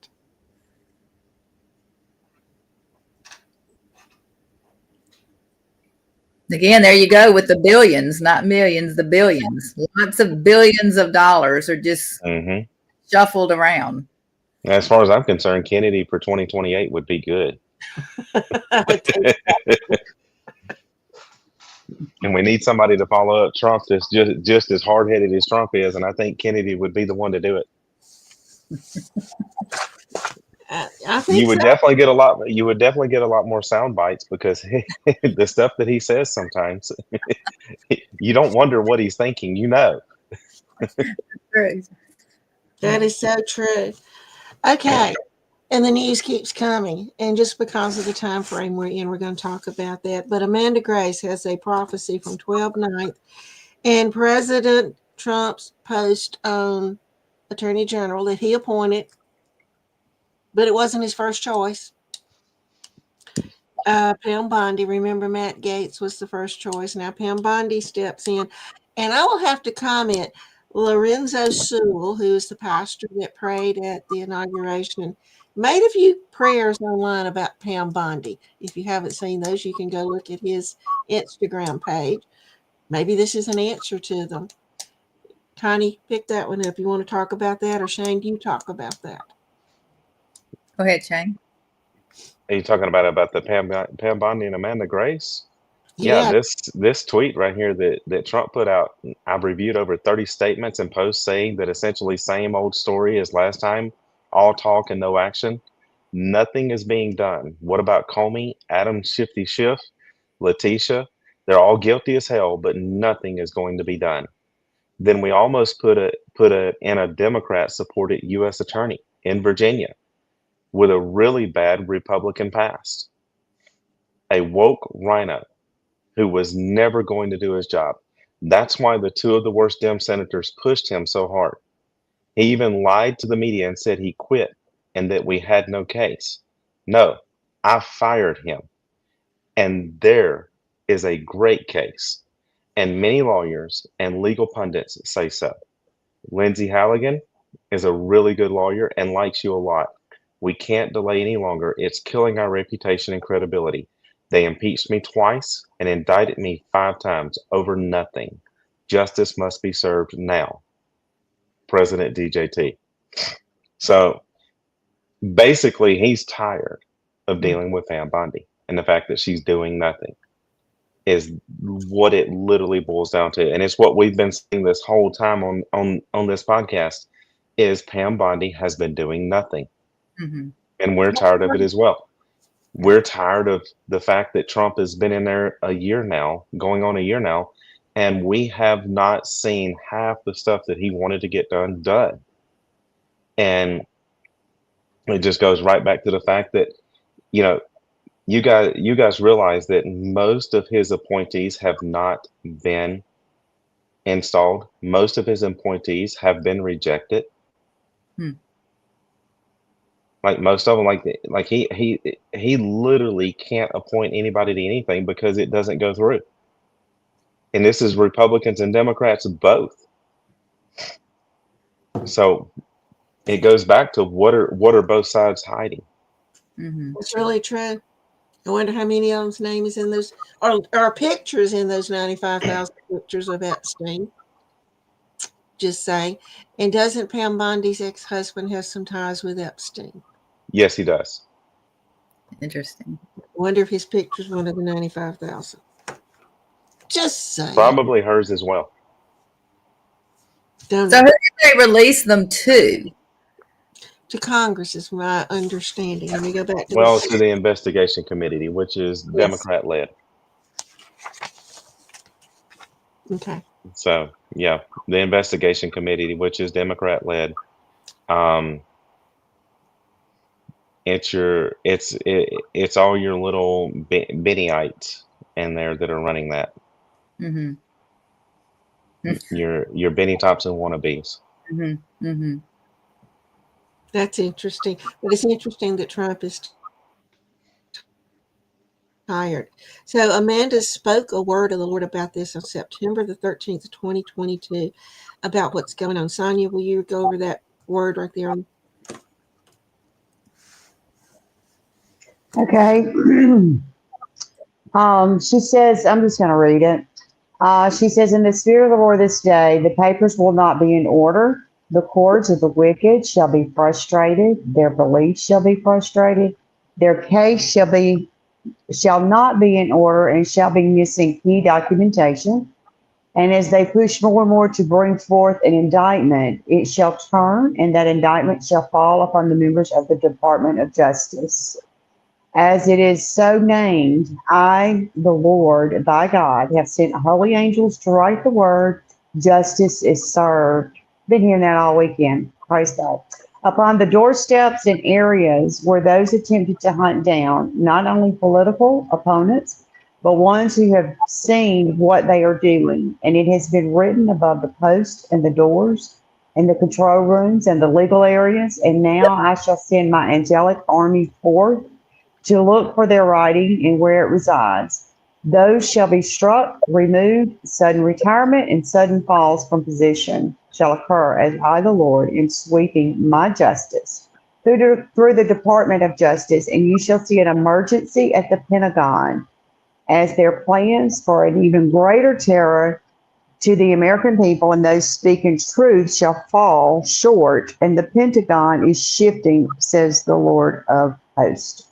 Again, there you go with the billions, not millions, the billions. Lots of billions of dollars are just shuffled around. As far as I'm concerned, Kennedy for 2028 would be good. And we need somebody to follow up Trump that's just as hard-headed as Trump is, and I think Kennedy would be the one to do it. I think you would definitely get a lot. You would definitely get a lot more sound bites, because the stuff that he says sometimes, you don't wonder what he's thinking. You know. That is so true. Okay, and the news keeps coming, and just because of the time frame we're in, we're going to talk about that. But Amanda Grace has a prophecy from 12/9, and President Trump's post on Attorney General that he appointed, but it wasn't his first choice. Pam Bondi, remember Matt Gaetz was the first choice. Now Pam Bondi steps in, and I will have to comment, Lorenzo Sewell, who is the pastor that prayed at the inauguration, made a few prayers online about Pam Bondi. If you haven't seen those, you can go look at his Instagram page. Maybe this is an answer to them. Connie, pick that one up. You want to talk about that, or Shane, do you talk about that? Go ahead, Shane. Are you talking about the Pam Bondi and Amanda Grace? Yeah. This tweet right here that Trump put out, I've reviewed over 30 statements and posts saying that essentially same old story as last time, all talk and no action. Nothing is being done. What about Comey, Adam Shifty Schiff, Letitia? They're all guilty as hell, but nothing is going to be done. Then we almost put in a Democrat-supported U.S. attorney in Virginia with a really bad Republican past. A woke rhino who was never going to do his job. That's why the two of the worst Dem senators pushed him so hard. He even lied to the media and said he quit and that we had no case. No, I fired him. And there is a great case, and many lawyers and legal pundits say so. Lindsay Halligan is a really good lawyer and likes you a lot. We can't delay any longer. It's killing our reputation and credibility. They impeached me twice and indicted me 5 times over nothing. Justice must be served now. President DJT. So basically, he's tired of dealing with Pam Bondi, and the fact that she's doing nothing is what it literally boils down to. And it's what we've been seeing this whole time on this podcast is Pam Bondi has been doing nothing. Mm-hmm. And we're tired of it as well. We're tired of the fact that Trump has been in there a year now, going on a year now, and we have not seen half the stuff that he wanted to get done. And it just goes right back to the fact that, you know, you guys realize that most of his appointees have not been installed. Most of his appointees have been rejected. Like most of them, like he literally can't appoint anybody to anything because it doesn't go through. And this is Republicans and Democrats both. So it goes back to what are both sides hiding? Mm-hmm. It's really true. I wonder how many of them's name is in those, or pictures in those 95,000 pictures of Epstein. Just saying. And doesn't Pam Bondi's ex-husband have some ties with Epstein? Yes, he does. Interesting. I wonder if his picture's one of the 95,000. Just saying. Probably hers as well. Don't So know. who did they release them to? To Congress is my understanding. Let me go back to Well, to the investigation committee, which is Yes. Democrat led. Okay. So yeah, the investigation committee, which is Democrat led. It's all your little Bennyites in there that are running that. Mm-hmm. Your Benny Tops and wannabes. Mm-hmm. Mm-hmm. That's interesting. But it's interesting that Trump is tired. So Amanda spoke a word of the Lord about this on September the 13th, 2022, about what's going on. Sonia, will you go over that word right there? Okay. She says, I'm just going to read it. She says, in the spirit of the Lord this day, the papers will not be in order. The cords of the wicked shall be frustrated. Their beliefs shall be frustrated. Their case shall not be in order and shall be missing key documentation. And as they push more and more to bring forth an indictment, it shall turn, and that indictment shall fall upon the members of the Department of Justice. As it is so named, I, the Lord, thy God, have sent holy angels to write the word, justice is served. Been hearing that all weekend. Praise God. Upon the doorsteps and areas where those attempted to hunt down not only political opponents, but ones who have seen what they are doing. And it has been written above the posts and the doors and the control rooms and the legal areas. And now I shall send my angelic army forth to look for their writing and where it resides. Those shall be struck, removed, sudden retirement and sudden falls from position shall occur as I, the Lord, am sweeping my justice through the Department of Justice, and you shall see an emergency at the Pentagon as their plans for an even greater terror to the American people and those speaking truth shall fall short, and the Pentagon is shifting, says the Lord of hosts.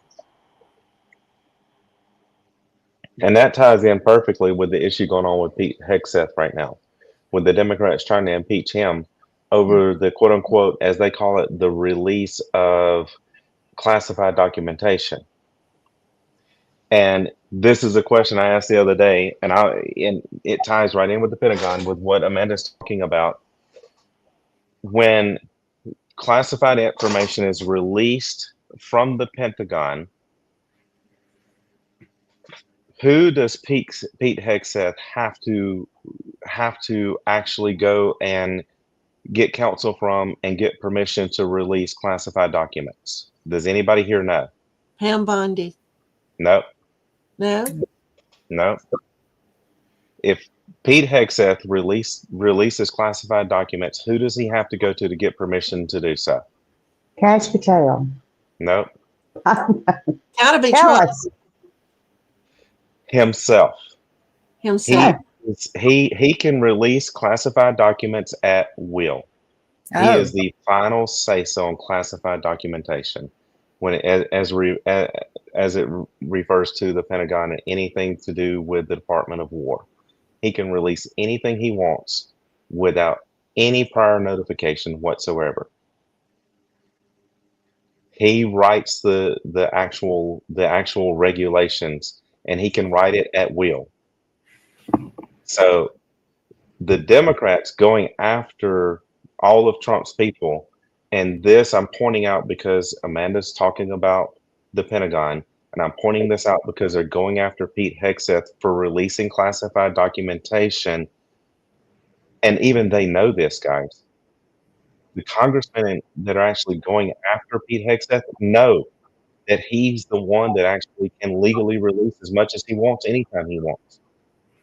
And that ties in perfectly with the issue going on with Pete Hegseth right now, with the Democrats trying to impeach him over the quote unquote, as they call it, the release of classified documentation. And this is a question I asked the other day, and it ties right in with the Pentagon with what Amanda's talking about. When classified information is released from the Pentagon, who does Pete Hegseth have to actually go and get counsel from and get permission to release classified documents? Does anybody here know? Pam Bondi. No. No? No. If Pete Hegseth releases classified documents, who does he have to go to get permission to do so? Cash Patel. No. Gotta be Tell Trump us. Himself. himself. He can release classified documents at will. He Oh, is the final say-so on classified documentation when as it refers to the Pentagon and anything to do with the Department of War. He can release anything he wants without any prior notification whatsoever. He writes the actual regulations, and he can write it at will. So the Democrats going after all of Trump's people, and this I'm pointing out because Amanda's talking about the Pentagon, and I'm pointing this out because they're going after Pete Hegseth for releasing classified documentation, and even they know this, guys. The congressmen that are actually going after Pete Hegseth know that he's the one that actually can legally release as much as he wants anytime he wants,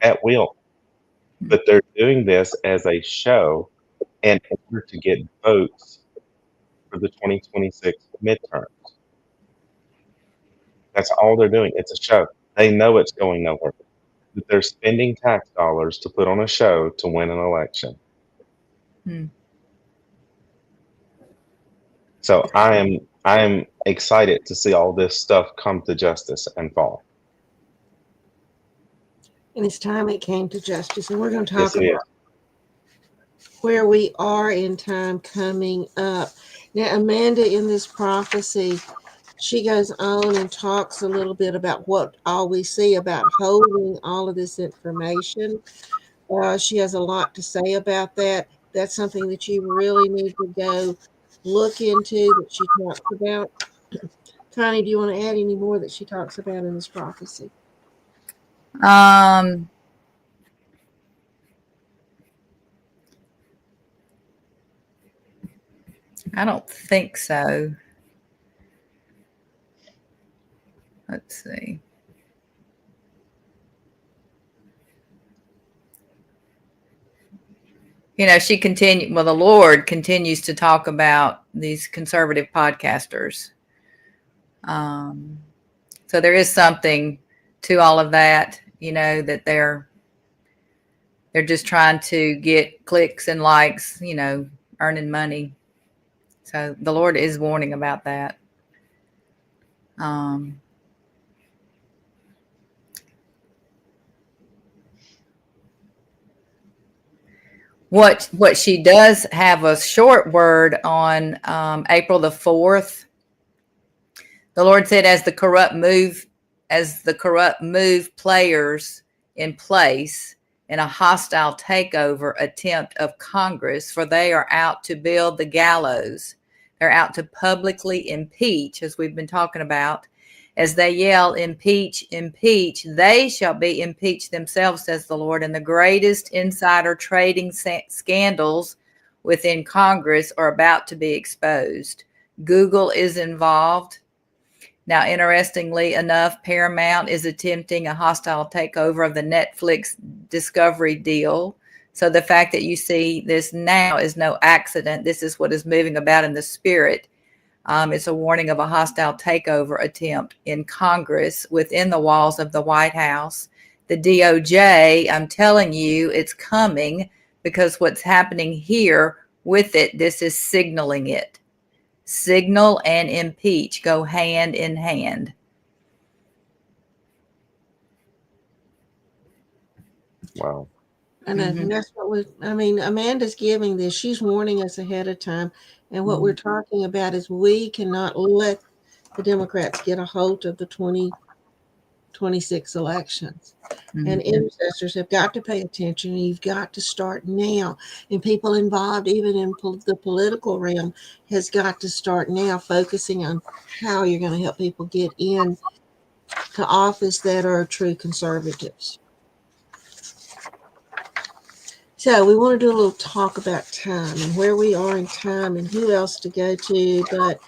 at will. But they're doing this as a show in order to get votes for the 2026 midterms. That's all they're doing. It's a show. They know it's going nowhere. But they're spending tax dollars to put on a show to win an election. Hmm. So I am excited to see all this stuff come to justice and fall. And it's time it came to justice. And we're going to Yes, talk it is. about where we are in time coming up. Now, Amanda, in this prophecy, she goes on and talks a little bit about what all we see about holding all of this information. She has a lot to say about that. That's something that you really need to go look into that she talks about. Connie, do you want to add any more that she talks about in this prophecy? I don't think so. Let's see. You know, the Lord continues to talk about these conservative podcasters. So there is something to all of that, you know, that they're just trying to get clicks and likes, you know, earning money. So the Lord is warning about that. What she does have a short word on April the 4th. The Lord said, as the corrupt move players in place in a hostile takeover attempt of Congress, for they are out to build the gallows. They're out to publicly impeach, as we've been talking about. As they yell, impeach, impeach, they shall be impeached themselves, says the Lord. And the greatest insider trading scandals within Congress are about to be exposed. Google is involved. Now, interestingly enough, Paramount is attempting a hostile takeover of the Netflix Discovery deal. So the fact that you see this now is no accident. This is what is moving about in the spirit. It's a warning of a hostile takeover attempt in Congress within the walls of the White House. The DOJ, I'm telling you, it's coming because what's happening here with it, this is signaling it. Signal and impeach go hand in hand. Wow. And that's what Amanda's giving this. She's warning us ahead of time. And what we're talking about is we cannot let the Democrats get a hold of the 2026 elections. And intercessors have got to pay attention. You've got to start now. And people involved, even in the political realm, has got to start now focusing on how you're going to help people get in to office that are true conservatives. So we want to do a little talk about time and where we are in time and who else to go to but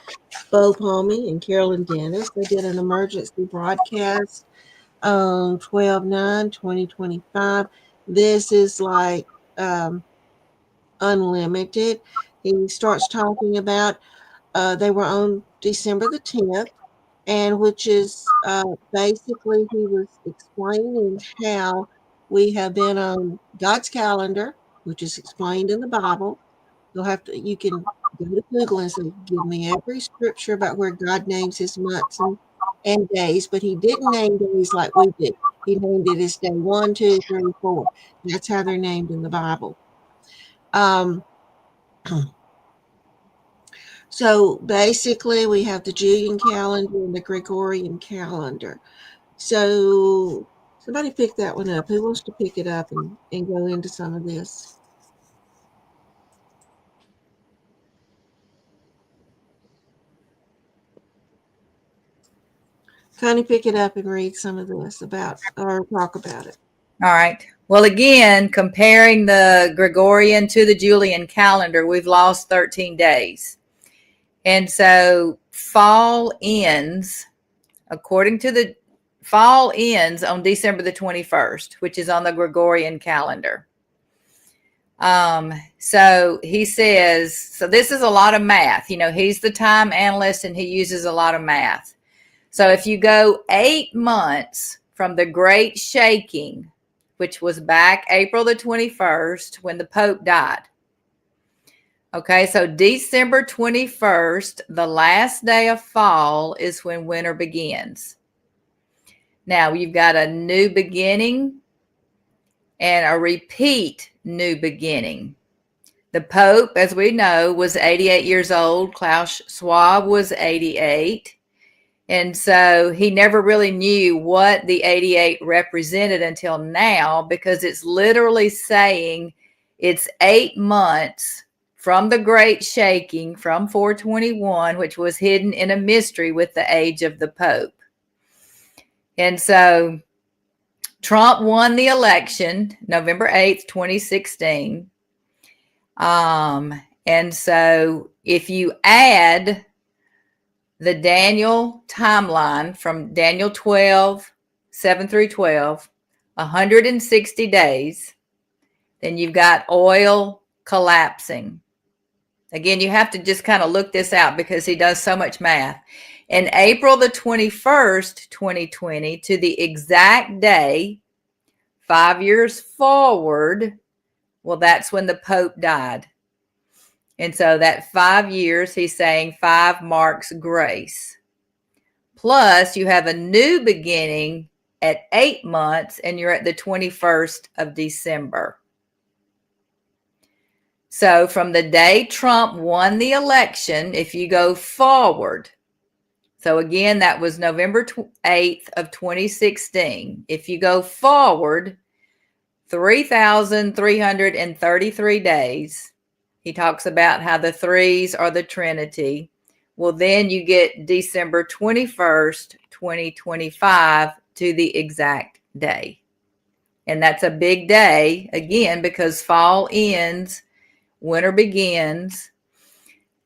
Bo Palmy and Carolyn Dennis. They did an emergency broadcast on 12/9/2025. This is like unlimited. He starts talking about they were on December the 10th, and which is basically he was explaining how we have been on God's calendar, which is explained in the Bible. You can go to Google and say, give me every scripture about where God names his months and days, but he didn't name days like we did. He named it as day 1, 2, 3, 4. That's how they're named in the Bible. So basically, we have the Julian calendar and the Gregorian calendar. So somebody pick that one up. Who wants to pick it up and go into some of this? Connie, pick it up and read some of this or talk about it. All right. Well, again, comparing the Gregorian to the Julian calendar, we've lost 13 days. And so fall ends on December the 21st, which is on the Gregorian calendar. So he says, so this is a lot of math. He's the time analyst and he uses a lot of math. So if you go 8 months from the Great Shaking, which was back April the 21st when the Pope died. Okay, so December 21st, the last day of fall, is when winter begins. Now, you've got a new beginning and a repeat new beginning. The Pope, as we know, was 88 years old. Klaus Schwab was 88. And so he never really knew what the 88 represented until now, because it's literally saying it's 8 months from the Great Shaking, from 421, which was hidden in a mystery with the age of the Pope. And so Trump won the election November 8th, 2016. And so if you add the Daniel timeline from Daniel 12, 7 through 12, 160 days, then you've got oil collapsing. Again, you have to just kind of look this out because he does so much math. In April the 21st, 2020, to the exact day, 5 years forward, well, that's when the Pope died. And so that 5 years, he's saying 5 marks grace. Plus, you have a new beginning at 8 months, and you're at the 21st of December. So from the day Trump won the election, if you go forward, so again, that was November 8th of 2016. If you go forward 3,333 days, he talks about how the threes are the Trinity. Well, then you get December 21st, 2025 to the exact day. And that's a big day, again, because fall ends, winter begins.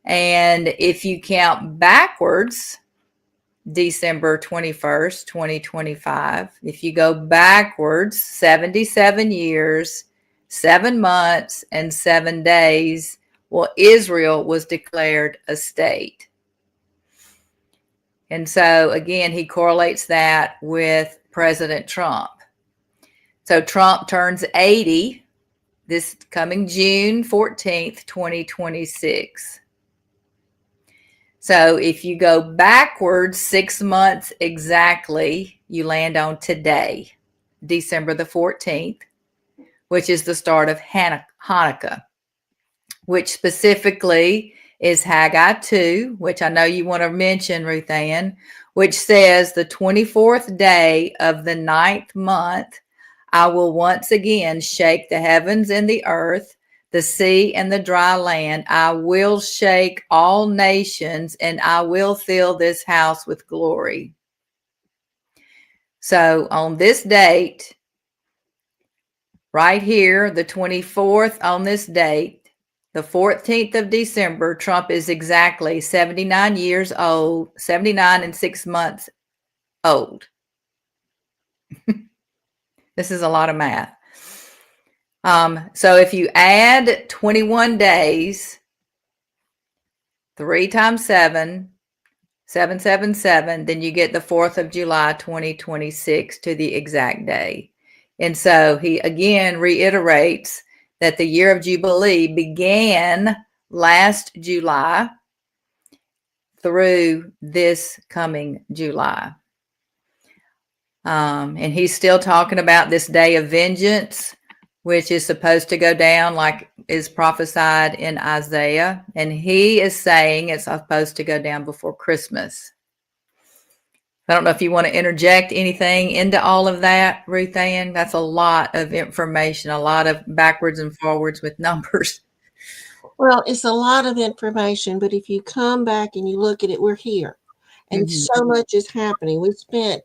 And if you count backwards, December 21st, 2025, if you go backwards 77 years, 7 months, and 7 days, well, Israel was declared a state. And so, again, he correlates that with President Trump. So Trump turns 80 this coming June 14th, 2026. So if you go backwards 6 months exactly, you land on today, December the 14th, which is the start of Hanukkah, which specifically is Haggai 2, which I know you want to mention, Ruth Ann, which says the 24th day of the 9th month, I will once again shake the heavens and the earth, the sea and the dry land. I will shake all nations, and I will fill this house with glory. So on this date, right here, the 24th, on this date, the 14th of December, Trump is exactly 79 years old, 79 and 6 months old. This is a lot of math. So if you add 21 days, 3 times 7, 777, then you get the 4th of July, 2026 to the exact day. And so he again reiterates that the year of Jubilee began last July through this coming July. And he's still talking about this day of vengeance, which is supposed to go down like is prophesied in Isaiah. And he is saying it's supposed to go down before Christmas. I don't know if you want to interject anything into all of that, Ruth Ann. That's a lot of information, a lot of backwards and forwards with numbers. Well, it's a lot of information, but if you come back and you look at it, we're here. And so much is happening. We spent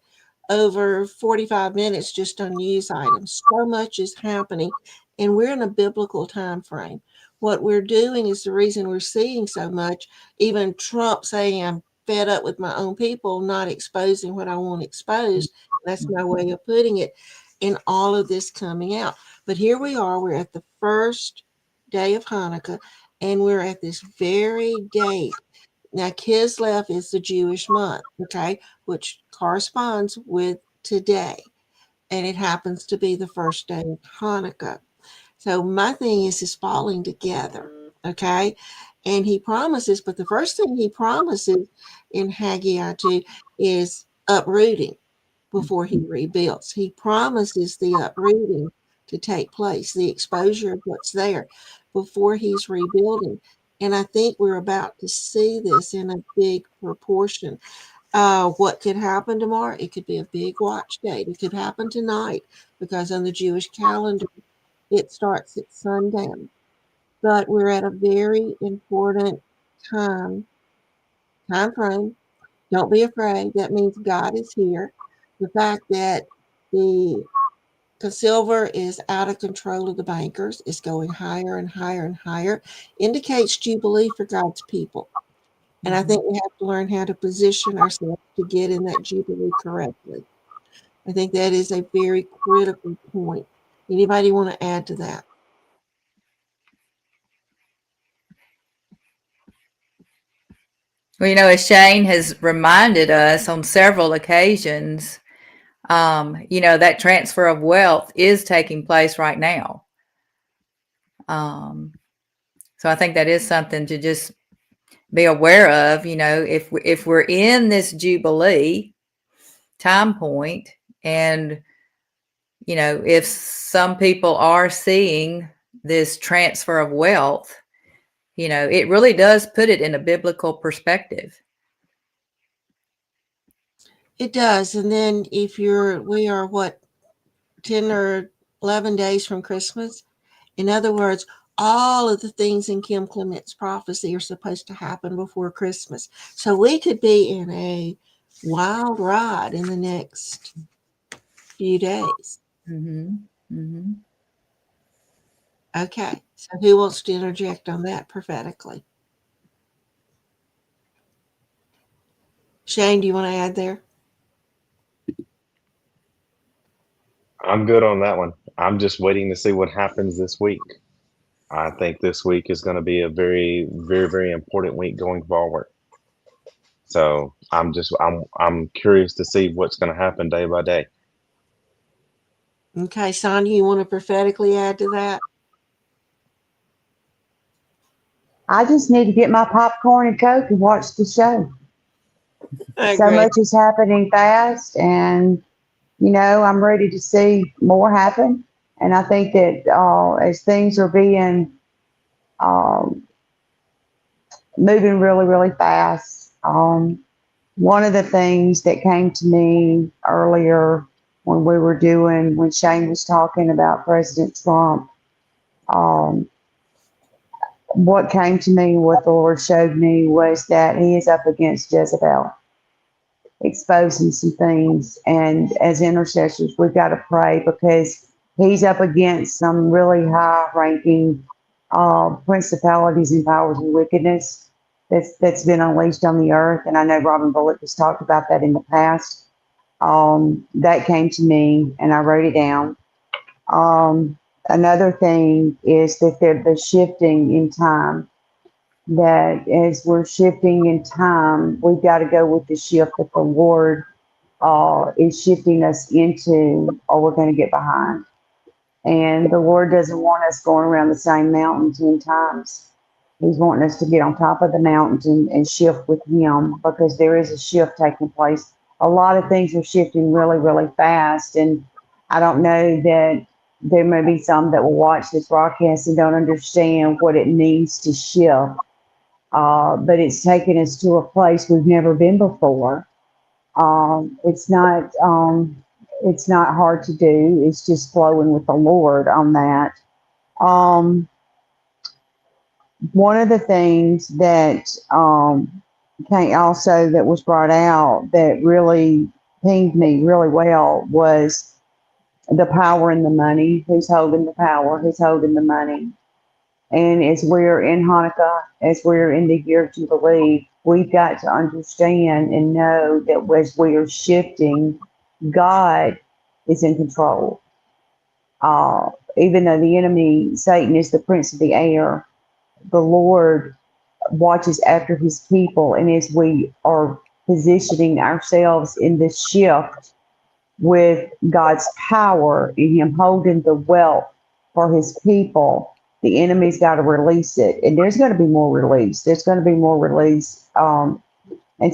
over 45 minutes just on news items. So much is happening, and we're in a biblical time frame. What we're doing is the reason we're seeing so much. Even Trump saying, I'm fed up with my own people, not exposing what I want exposed. That's my way of putting it, in all of this coming out. But here we are, we're at the first day of Hanukkah, and we're at this very date. Now, Kislev is the Jewish month, okay, which corresponds with today, and it happens to be the first day of Hanukkah. So my thing is falling together, okay, and he promises, but the first thing he promises in Haggai 2 is uprooting before he rebuilds. He promises the uprooting to take place, the exposure of what's there before he's rebuilding. And I think we're about to see this in a big proportion. What could happen tomorrow? It could be a big watch date. It could happen tonight because on the Jewish calendar, it starts at sundown. But we're at a very important time frame. Don't be afraid. That means God is here. The fact that the silver is out of control of the bankers, is going higher and higher and higher, indicates Jubilee for God's people. And I think we have to learn how to position ourselves to get in that Jubilee correctly. I think that is a very critical point. Anybody want to add to that? Well, as Shane has reminded us on several occasions, that transfer of wealth is taking place right now. So I think that is something to just be aware of. If we're in this Jubilee time point, and if some people are seeing this transfer of wealth, it really does put it in a biblical perspective. It does. And then we are what, 10 or 11 days from Christmas? In other words, all of the things in Kim Clement's prophecy are supposed to happen before Christmas. So we could be in a wild ride in the next few days. Okay. So who wants to interject on that prophetically? Shane, do you want to add there? I'm good on that one. I'm just waiting to see what happens this week. I think this week is going to be a very, very, very important week going forward. So I'm curious to see what's going to happen day by day. Okay, Sonia, you want to prophetically add to that? I just need to get my popcorn and Coke and watch the show. So much is happening fast, and I'm ready to see more happen. And I think that as things are being moving really, really fast, one of the things that came to me earlier when Shane was talking about President Trump, what came to me, what the Lord showed me, was that he is up against Jezebel, exposing some things. And as intercessors, we've got to pray because he's up against some really high-ranking principalities and powers and wickedness that's been unleashed on the earth. And I know Robin Bullock has talked about that in the past. That came to me, and I wrote it down. Another thing is that the shifting in time. That as we're shifting in time, we've got to go with the shift that the Lord is shifting us into, or we're going to get behind. And the Lord doesn't want us going around the same mountain 10 times. He's wanting us to get on top of the mountain and shift with Him, because there is a shift taking place. A lot of things are shifting really, really fast. And I don't know that there may be some that will watch this broadcast and don't understand what it means to shift. But it's taken us to a place we've never been before. It's not hard to do. It's just flowing with the Lord on that. One of the things that also that was brought out that really pinged me really well was the power and the money. Who's holding the power? Who's holding the money? And as we're in Hanukkah, as we're in the year of Jubilee, we've got to understand and know that as we are shifting, God is in control. Even though the enemy, Satan, is the prince of the air, the Lord watches after His people. And as we are positioning ourselves in this shift with God's power and Him holding the wealth for His people, the enemy's got to release it. And there's going to be more release. There's going to be more release. And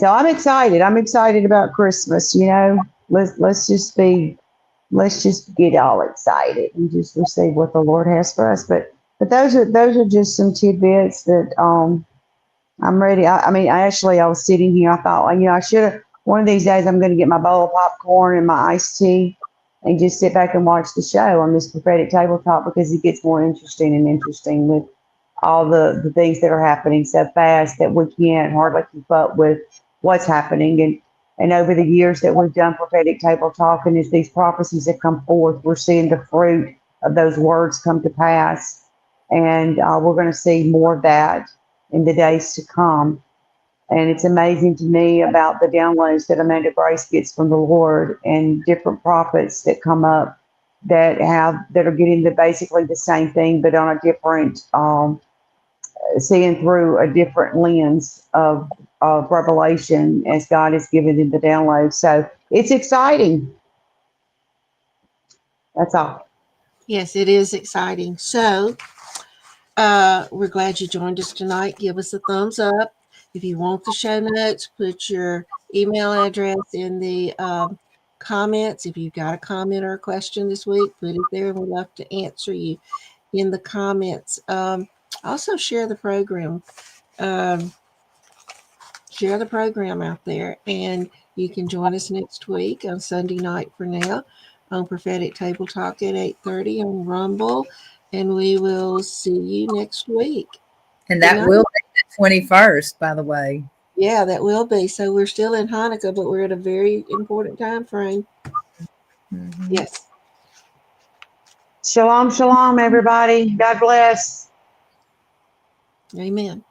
so I'm excited. I'm excited about Christmas. You know, let's just get all excited and just receive what the Lord has for us. But those are just some tidbits that I'm ready. I was sitting here. I thought, I should have. One of these days, I'm going to get my bowl of popcorn and my iced tea and just sit back and watch the show on this Prophetic Table Talk, because it gets more interesting with all the things that are happening so fast that we can't hardly keep up with what's happening. And over the years that we've done Prophetic Table Talk, and as these prophecies have come forth, we're seeing the fruit of those words come to pass. And we're going to see more of that in the days to come. And it's amazing to me about the downloads that Amanda Grace gets from the Lord, and different prophets that come up that are getting basically the same thing, but on a different, seeing through a different lens of revelation as God has given them the download. So it's exciting. That's all. Yes, it is exciting. So we're glad you joined us tonight. Give us a thumbs up. If you want the show notes, put your email address in the comments. If you've got a comment or a question this week, put it there. We'd love to answer you in the comments. Also share the program. Share the program out there, and you can join us next week on Sunday night for now on Prophetic Table Talk at 8:30 on Rumble, and we will see you next week. And that will be the 21st, by the way. Yeah, that will be. So we're still in Hanukkah, but we're at a very important time frame. Mm-hmm. Yes. Shalom, shalom, everybody. God bless. Amen.